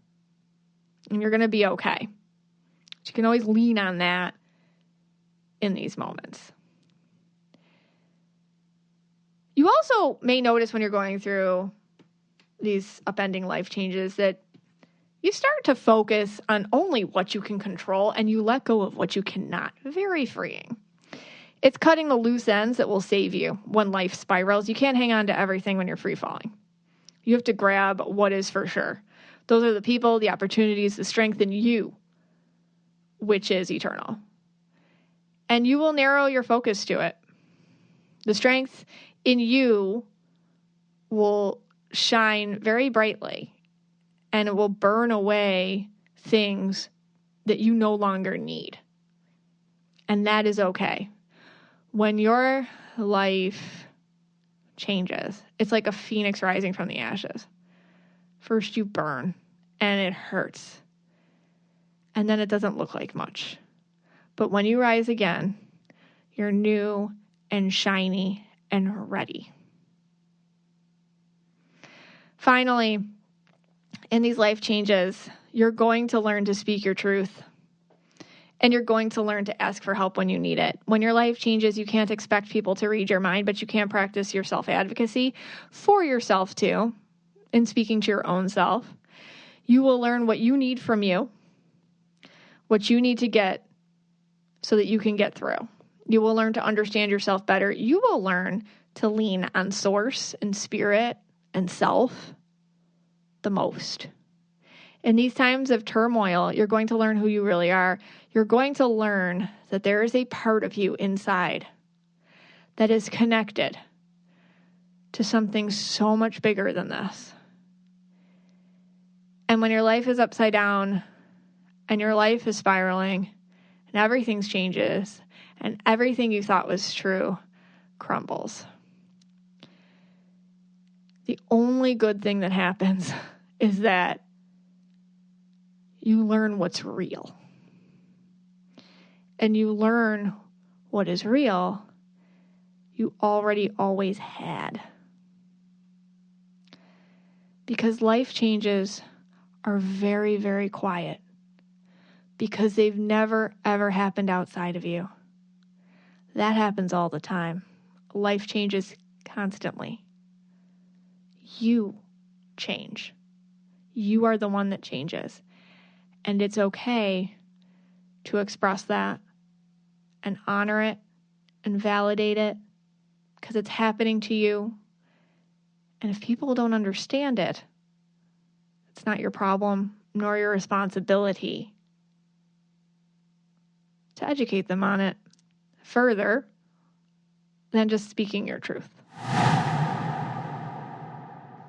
and you're going to be okay. You can always lean on that in these moments. You also may notice when you're going through these upending life changes that you start to focus on only what you can control and you let go of what you cannot. Very freeing. It's cutting the loose ends that will save you when life spirals. You can't hang on to everything when you're free falling. You have to grab what is for sure. Those are the people, the opportunities, the strength in you, which is eternal. And you will narrow your focus to it. The strength in you will shine very brightly. And it will burn away things that you no longer need. And that is okay. When your life changes, it's like a phoenix rising from the ashes. First you burn, and it hurts. And then it doesn't look like much. But when you rise again, you're new and shiny and ready. Finally, in these life changes, you're going to learn to speak your truth. And you're going to learn to ask for help when you need it. When your life changes, you can't expect people to read your mind, but you can practice your self-advocacy for yourself too, in speaking to your own self. You will learn what you need from you, what you need to get so that you can get through. You will learn to understand yourself better. You will learn to lean on source and spirit and self the most. In these times of turmoil, you're going to learn who you really are. You're going to learn that there is a part of you inside that is connected to something so much bigger than this. And when your life is upside down and your life is spiraling and everything changes and everything you thought was true crumbles, the only good thing that happens is that you learn what's real. And you learn what is real you already always had. Because life changes are very, very quiet. Because they've never, ever happened outside of you. That happens all the time. Life changes constantly. You change. You are the one that changes. And it's okay to express that and honor it and validate it because it's happening to you. And if people don't understand it, it's not your problem nor your responsibility to educate them on it further than just speaking your truth.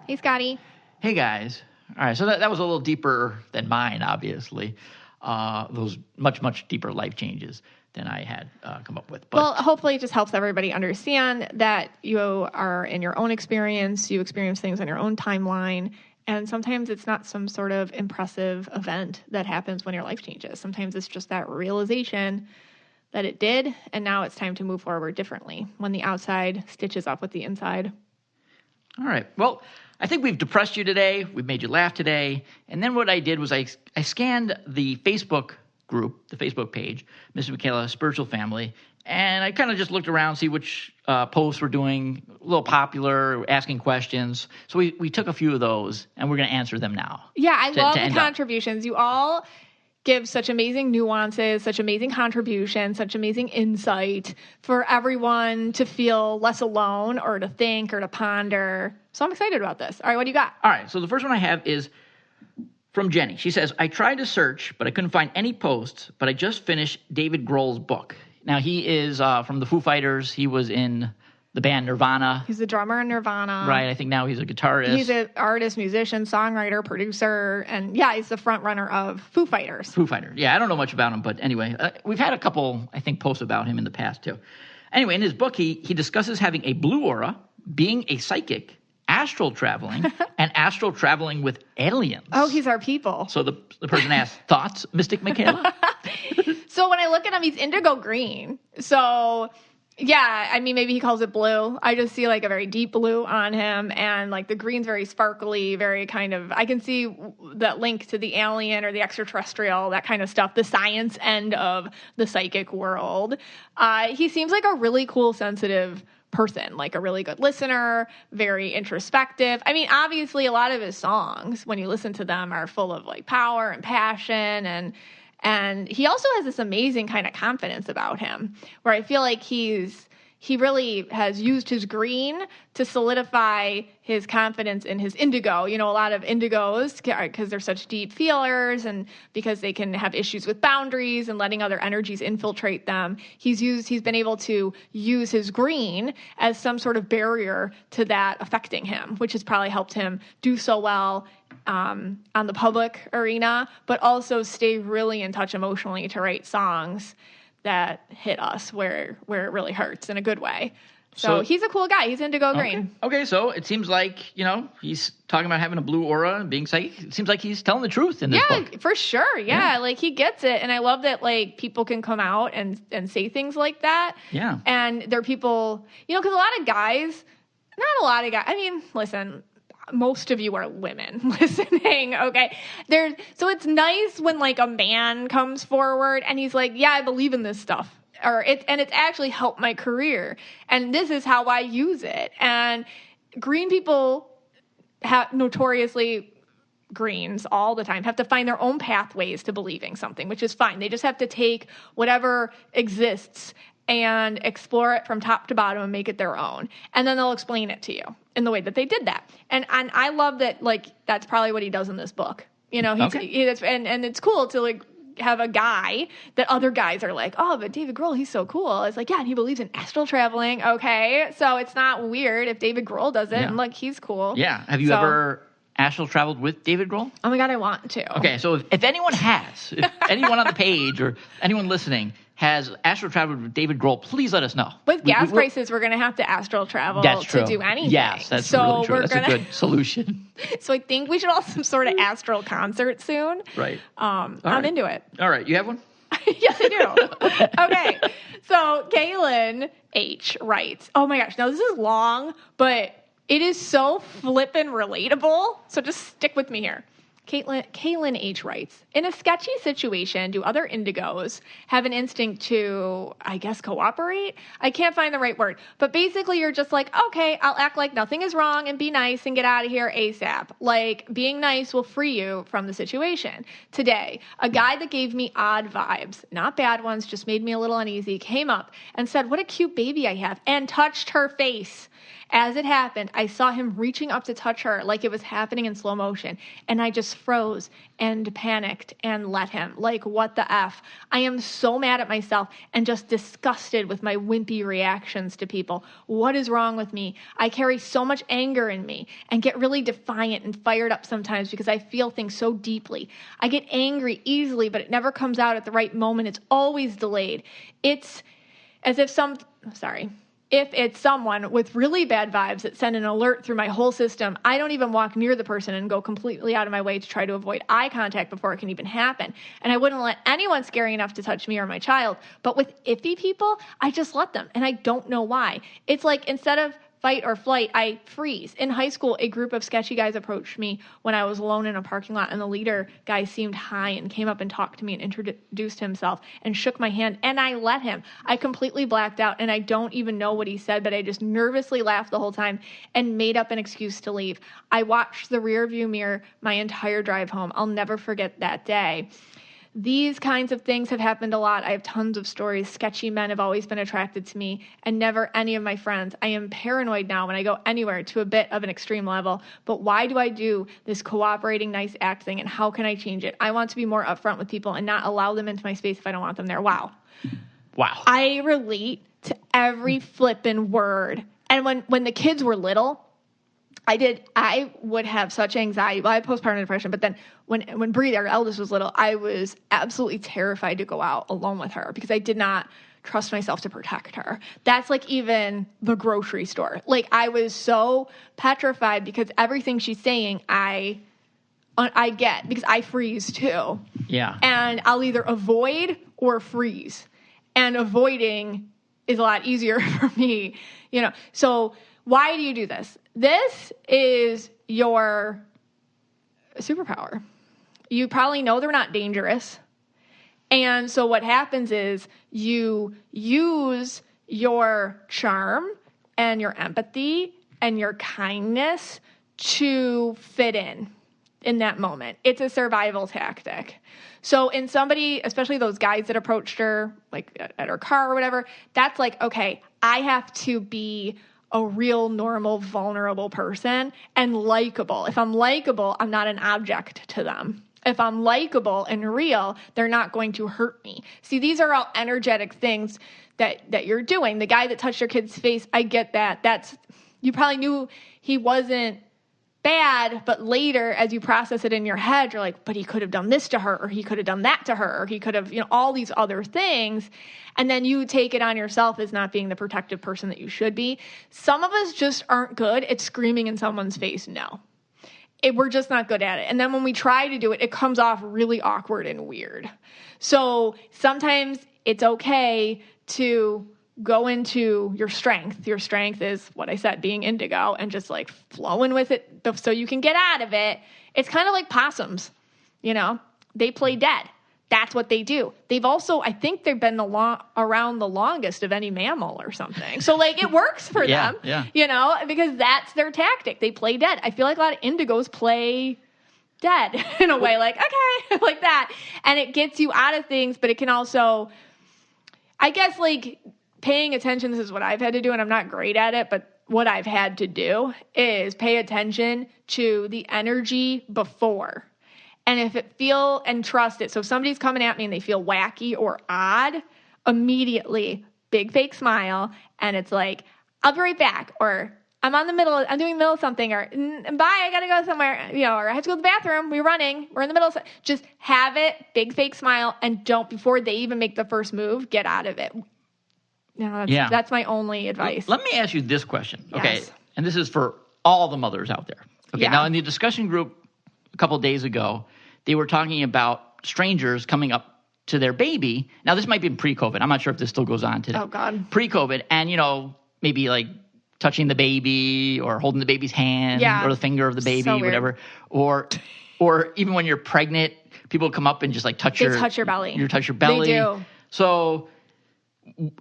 Hey, Scotty. Hey, guys. All right, so that was a little deeper than mine, obviously. Those much, much deeper life changes. than I had come up with. But, well, hopefully it just helps everybody understand that you are in your own experience, you experience things on your own timeline, and sometimes it's not some sort of impressive event that happens when your life changes. Sometimes it's just that realization that it did, and now it's time to move forward differently when the outside stitches up with the inside. All right. Well, I think we've depressed you today. We've made you laugh today. And then what I did was I scanned the Facebook group, the Facebook page, Mrs. Michaela Spiritual Family, and I kind of just looked around, see which posts were doing a little popular, asking questions. So we took a few of those, and we're going to answer them now. Yeah, I love the contributions. You all give such amazing nuances, such amazing contributions, such amazing insight for everyone to feel less alone or to think or to ponder. So I'm excited about this. All right, what do you got? All right, so the first one I have is from Jenny. She says, I tried to search, but I couldn't find any posts, but I just finished David Grohl's book. Now, he is from the Foo Fighters. He was in the band Nirvana. He's the drummer in Nirvana. Right, I think now he's a guitarist. He's an artist, musician, songwriter, producer, and yeah, he's the front runner of Foo Fighters. Foo Fighters. Yeah, I don't know much about him, but anyway, we've had a couple, I think, posts about him in the past, too. Anyway, in his book, he discusses having a blue aura, being a psychic, astral traveling, and astral traveling with aliens. Oh, he's our people. So the person asked, thoughts, Mystic Michaela? So when I look at him, he's indigo green. So yeah, I mean, maybe he calls it blue. I just see like a very deep blue on him, and like the green's very sparkly, very kind of, I can see that link to the alien or the extraterrestrial, that kind of stuff, the science end of the psychic world. He seems like a really cool, sensitive person, like a really good listener, very introspective. I mean, obviously a lot of his songs, when you listen to them, are full of like power and passion, and he also has this amazing kind of confidence about him, where I feel like he really has used his green to solidify his confidence in his indigo. You know, a lot of indigos, because they're such deep feelers and because they can have issues with boundaries and letting other energies infiltrate them, he's been able to use his green as some sort of barrier to that affecting him, which has probably helped him do so well on the public arena, but also stay really in touch emotionally to write songs that hit us where it really hurts in a good way. So he's a cool guy. He's indigo green. Okay, so it seems like, he's talking about having a blue aura and being psychic. It seems like he's telling the truth in this book. Yeah, for sure. Yeah, like he gets it. And I love that like people can come out and say things like that. Yeah. And they're people, because a lot of guys, I mean, listen, most of you are women listening, okay? So it's nice when like a man comes forward and he's like, yeah, I believe in this stuff. And it's actually helped my career. And this is how I use it. And green people notoriously greens all the time have to find their own pathways to believing something, which is fine. They just have to take whatever exists and explore it from top to bottom and make it their own. And then they'll explain it to you in the way that they did that. And I love that, like, that's probably what he does in this book. And it's cool to, like, have a guy that other guys are like, oh, but David Grohl, he's so cool. It's like, yeah, and he believes in astral traveling. Okay. So it's not weird if David Grohl does it. Yeah. And, like, he's cool. Yeah. Have you ever astral traveled with David Grohl? Oh, my God, I want to. Okay. So if anyone if anyone on the page or anyone listening has astral traveled with David Grohl, please let us know. With gas prices, we're going to have to astral travel to do anything. Yes, that's really true. That's a good solution. So I think we should all some sort of astral concert soon. Right. I'm into it. All right. You have one? Yes, I do. Okay. So Kaylin H. writes, oh my gosh, now this is long, but it is so flippin' relatable. So just stick with me here. Kaylin H. writes, in a sketchy situation, do other indigos have an instinct to, I guess, cooperate? I can't find the right word. But basically, you're just like, okay, I'll act like nothing is wrong and be nice and get out of here ASAP. Like, being nice will free you from the situation. Today, a guy that gave me odd vibes, not bad ones, just made me a little uneasy, came up and said, what a cute baby I have, and touched her face. as it happened, I saw him reaching up to touch her like it was happening in slow motion. And I just froze and panicked and let him. Like, what the F? I am so mad at myself and just disgusted with my wimpy reactions to people. What is wrong with me? I carry so much anger in me and get really defiant and fired up sometimes because I feel things so deeply. I get angry easily, but it never comes out at the right moment. It's always delayed. It's as if if it's someone with really bad vibes that send an alert through my whole system, I don't even walk near the person and go completely out of my way to try to avoid eye contact before it can even happen. And I wouldn't let anyone scary enough to touch me or my child. But with iffy people, I just let them, and I don't know why. It's like instead of fight or flight, I freeze. In high school, a group of sketchy guys approached me when I was alone in a parking lot, and the leader guy seemed high and came up and talked to me and introduced himself and shook my hand, and I let him. I completely blacked out, and I don't even know what he said, but I just nervously laughed the whole time and made up an excuse to leave. I watched the rearview mirror my entire drive home. I'll never forget that day. These kinds of things have happened a lot. I have tons of stories. Sketchy men have always been attracted to me, and never any of my friends. I am paranoid now when I go anywhere to a bit of an extreme level. But why do I do this cooperating nice act thing, and how can I change it? I want to be more upfront with people and not allow them into my space if I don't want them there. Wow. I relate to every flippin' word. And when the kids were little, I would have such anxiety. Well, I had postpartum depression, but then when Bree, our eldest, was little, I was absolutely terrified to go out alone with her because I did not trust myself to protect her. That's like even the grocery store. Like, I was so petrified because everything she's saying, I get, because I freeze too. Yeah. And I'll either avoid or freeze. And avoiding is a lot easier for me, So why do you do this? This is your superpower. You probably know they're not dangerous. And so what happens is you use your charm and your empathy and your kindness to fit in that moment. It's a survival tactic. So in somebody, especially those guys that approached her, like at her car or whatever, that's like, okay, I have to be a real, normal, vulnerable person and likable. If I'm likable, I'm not an object to them. If I'm likable and real, they're not going to hurt me. See, these are all energetic things that you're doing. The guy that touched your kid's face, I get that. You probably knew he wasn't bad, but later, as you process it in your head, you're like, but he could have done this to her, or he could have done that to her, or he could have, all these other things. And then you take it on yourself as not being the protective person that you should be. Some of us just aren't good at screaming in someone's face no. We're just not good at it. And then when we try to do it, it comes off really awkward and weird. So sometimes it's okay to go into your strength. Your strength is what I said, being indigo and just like flowing with it so you can get out of it. It's kind of like possums, they play dead. That's what they do. They've also, I think they've been around the longest of any mammal or something. So like it works for them, because that's their tactic. They play dead. I feel like a lot of indigos play dead in a way, like, okay, like that. And it gets you out of things, but it can also, I guess, like, paying attention, this is what I've had to do, and I'm not great at it, but what I've had to do is pay attention to the energy before. And if it and trust it. So if somebody's coming at me and they feel wacky or odd, immediately, big fake smile, and it's like, I'll be right back, or I'm doing the middle of something, or bye, I gotta go somewhere, or I have to go to the bathroom, we're running, we're in the middle of something. Just have it, big fake smile, and don't, before they even make the first move, get out of it. That's my only advice. Let me ask you this question, okay? Yes. And this is for all the mothers out there. Okay, Now in the discussion group a couple of days ago, they were talking about strangers coming up to their baby. Now, this might be pre-COVID. I'm not sure if this still goes on today. Oh, God. Pre-COVID, and, maybe like touching the baby or holding the baby's hand or the finger of the baby, so whatever. Or even when you're pregnant, people come up and just like touch your belly. You touch your belly. They do. So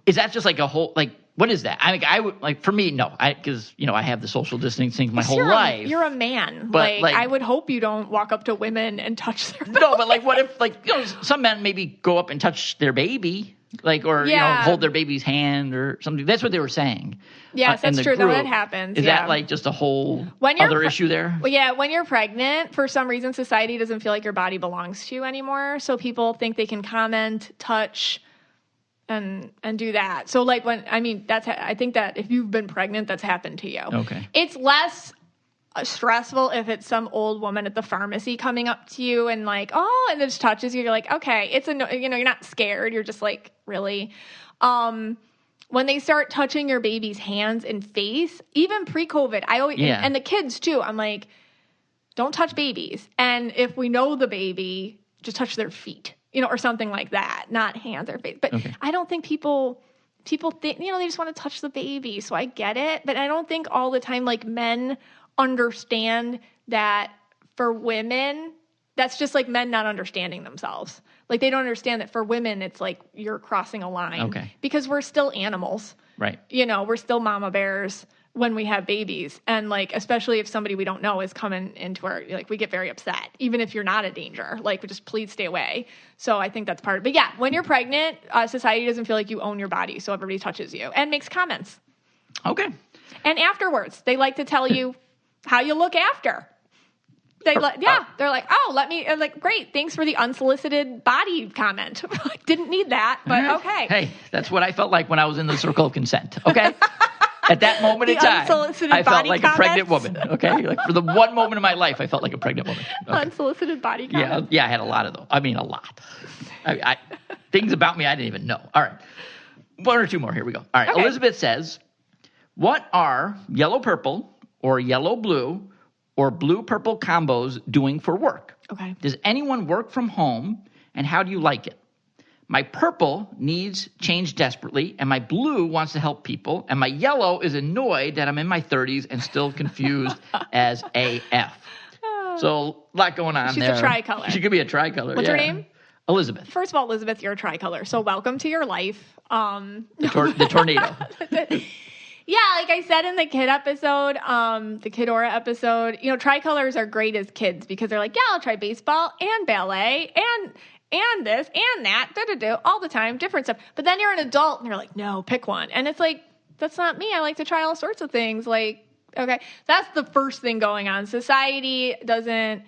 is that just like a whole, like, what is that? I would, like, for me, no. Because, I have the social distancing my whole life. You're a man. But like, I would hope you don't walk up to women and touch their belly. No, but like, what if, like, some men maybe go up and touch their baby? Like, or, hold their baby's hand or something. That's what they were saying. Yes, that's true. That happens. Is that like just a whole other issue there? Well, yeah, when you're pregnant, for some reason, society doesn't feel like your body belongs to you anymore. So people think they can comment, touch, and do that. So like I think that if you've been pregnant, that's happened to you. Okay. It's less stressful if it's some old woman at the pharmacy coming up to you and like, oh, and just touches you. You're like, okay, you're not scared. You're just like, really. When they start touching your baby's hands and face, even pre-COVID, I always, and the kids too, I'm like, don't touch babies. And if we know the baby, just touch their feet, or something like that, not hands or face. But I don't think people think, they just want to touch the baby. So I get it. But I don't think all the time, like, men understand that for women, that's just like men not understanding themselves. Like, they don't understand that for women, it's like you're crossing a line. Okay. Because we're still animals. Right. We're still mama bears when we have babies. And, like, especially if somebody we don't know is coming into our, like, we get very upset. Even if you're not a danger. Like, just please stay away. So I think that's part of it. But, yeah, when you're pregnant, society doesn't feel like you own your body. So everybody touches you and makes comments. Okay. And afterwards, they like to tell you how you look after. They're like, oh, let me, like, great, thanks for the unsolicited body comment. Didn't need that, but okay. Hey, that's what I felt like when I was in the circle of consent, okay? At that moment in time, I felt like a pregnant woman, okay? Like, for the one moment in my life, I felt like a pregnant woman. Okay. Unsolicited body comments? Yeah, I had a lot of those. I mean, a lot. I things about me I didn't even know. All right. One or two more. Here we go. All right. Okay. Elizabeth says, what are yellow-purple or yellow-blue or blue-purple combos doing for work? Okay. Does anyone work from home, and how do you like it? My purple needs change desperately, and my blue wants to help people, and my yellow is annoyed that I'm in my 30s and still confused as AF. So, a lot going on She's there. She's a tricolor. She could be a tricolor. What's her name? Elizabeth. First of all, Elizabeth, you're a tricolor, so welcome to your life. The tornado. Yeah, like I said in the kid episode, the Kidora episode, tricolors are great as kids because they're like, yeah, I'll try baseball and ballet and this and that, all the time, different stuff. But then you're an adult and you're like, no, pick one. And it's like, that's not me. I like to try all sorts of things. Like, okay, that's the first thing going on. Society doesn't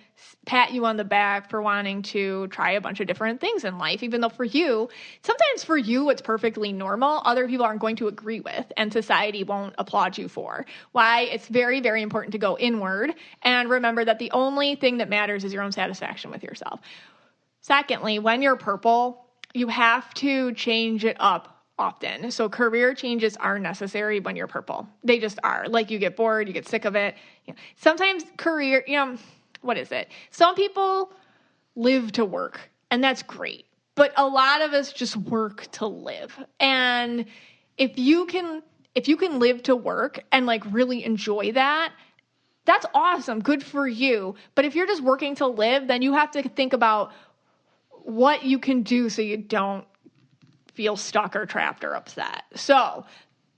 pat you on the back for wanting to try a bunch of different things in life, even though sometimes for you, it's perfectly normal. Other people aren't going to agree with, and society won't applaud you for. Why? It's very, very important to go inward and remember that the only thing that matters is your own satisfaction with yourself. Secondly, when you're purple, you have to change it up often. So career changes are necessary when you're purple. They just are. Like, you get bored, you get sick of it. Sometimes career, what is it? Some people live to work, and that's great. But a lot of us just work to live. And if you can live to work and, like, really enjoy that, that's awesome. Good for you. But if you're just working to live, then you have to think about what you can do so you don't feel stuck or trapped or upset. So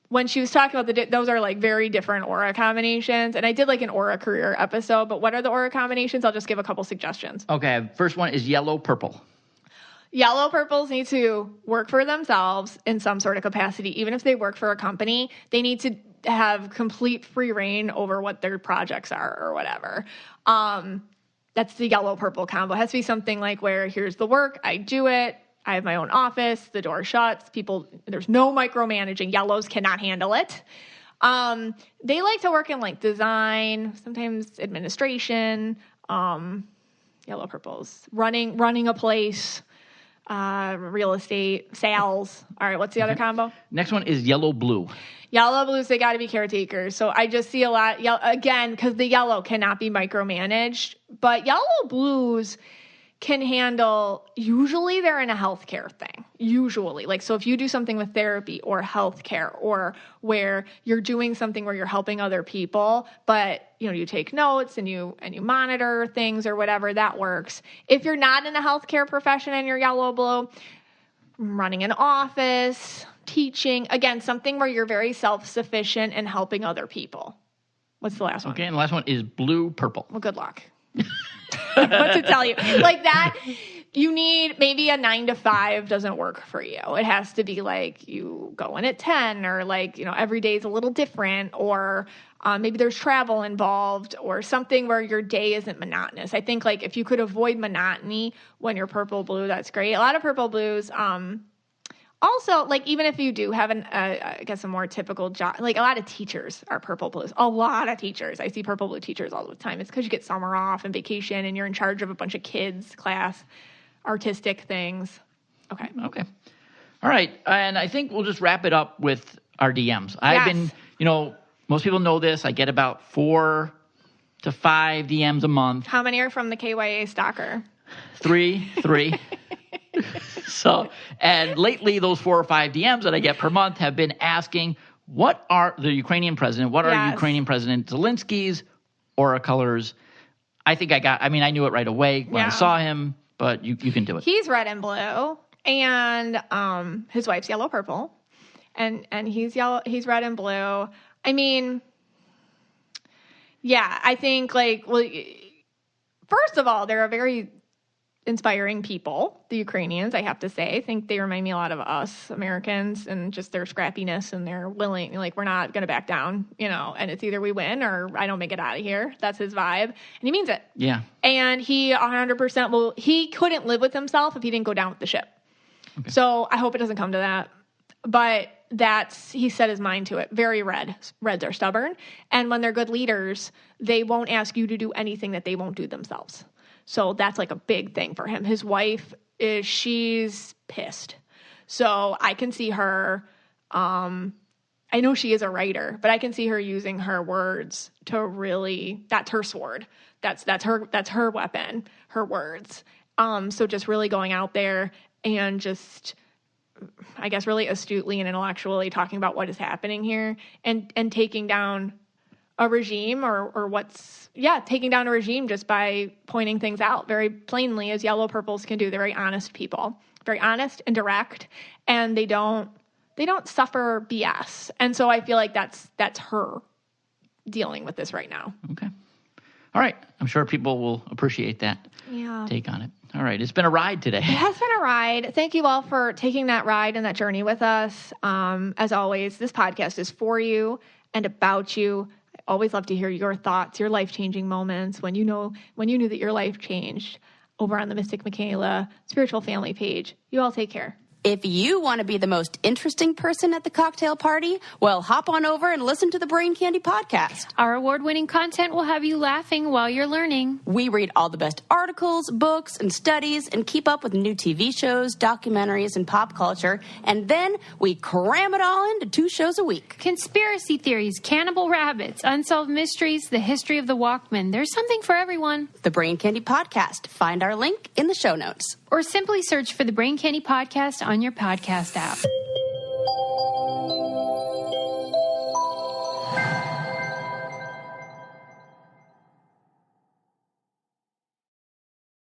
when she was talking about those are like very different aura combinations. And I did like an aura career episode, but what are the aura combinations? I'll just give a couple suggestions. Okay. First one is yellow-purple. Yellow-purples need to work for themselves in some sort of capacity. Even if they work for a company, they need to have complete free reign over what their projects are or whatever. That's the yellow-purple combo. It has to be something like where here's the work, I do it, I have my own office, the door shuts, there's no micromanaging. Yellows cannot handle it. They like to work in like design, sometimes administration, yellow-purples, running a place, real estate, sales. All right, what's the other combo? Next one is yellow-blue. Yellow-blues, they got to be caretakers. So I just see a lot, again, because the yellow cannot be micromanaged. But yellow-blues can handle, usually they're in a healthcare thing. Usually. Like, so if you do something with therapy or healthcare or where you're doing something where you're helping other people, but, you take notes and you monitor things or whatever, that works. If you're not in a healthcare profession and you're yellow-blue, running an office, teaching, again, something where you're very self-sufficient and helping other people. What's the last one? Okay, and the last one is blue-purple. Well, good luck. What to tell you? Like that, you need maybe a 9 to 5 doesn't work for you. It has to be like you go in at 10 or like, every day is a little different or maybe there's travel involved or something where your day isn't monotonous. I think like if you could avoid monotony when you're purple blue, that's great. A lot of purple blues, also, like, even if you do have I guess a more typical job, like a lot of teachers are purple blues. A lot of teachers. I see purple blue teachers all the time. It's because you get summer off and vacation and you're in charge of a bunch of kids, class, artistic things. Okay. All right. And I think we'll just wrap it up with our DMs. I've been, most people know this. I get about 4 to 5 DMs a month. How many are from the KYA stalker? 3. So, and lately those 4 or 5 DMs that I get per month have been asking, what are Ukrainian President Zelensky's aura colors? I think I knew it right away when I saw him, but you can do it. He's red and blue, and his wife's yellow purple, and he's yellow. He's red and blue. I mean, yeah, I think first of all, they're a very inspiring people, the Ukrainians, I have to say. I think they remind me a lot of us Americans and just their scrappiness and their willing, like, we're not going to back down, and it's either we win or I don't make it out of here. That's his vibe. And he means it. Yeah. And he 100%, he couldn't live with himself if he didn't go down with the ship. Okay. So I hope it doesn't come to that. But he set his mind to it. Very red. Reds are stubborn. And when they're good leaders, they won't ask you to do anything that they won't do themselves. So that's like a big thing for him. His wife she's pissed. So I can see her, I know she is a writer, but I can see her using her words to really, that's her sword. That's her weapon, her words. So just really going out there and just, I guess, really astutely and intellectually talking about what is happening here and taking down a regime taking down a regime just by pointing things out very plainly, as yellow purples can do. They're very honest people, very honest and direct, and they don't suffer BS. And so I feel like that's her dealing with this right now. Okay. All right. I'm sure people will appreciate that take on it. All right. It's been a ride today. It has been a ride. Thank you all for taking that ride and that journey with us. As always, this podcast is for you and about you. I always love to hear your thoughts, your life-changing moments, when you knew that your life changed, over on the Mystic Michaela Spiritual Family page. You all take care. If you want to be the most interesting person at the cocktail party, well, hop on over and listen to the Brain Candy podcast. Our award-winning content will have you laughing while you're learning. We read all the best articles, books, and studies, and keep up with new TV shows, documentaries, and pop culture. And then we cram it all into 2 shows a week. Conspiracy theories, cannibal rabbits, unsolved mysteries, the history of the Walkman. There's something for everyone. The Brain Candy podcast. Find our link in the show notes. Or simply search for the Brain Candy podcast on your podcast app.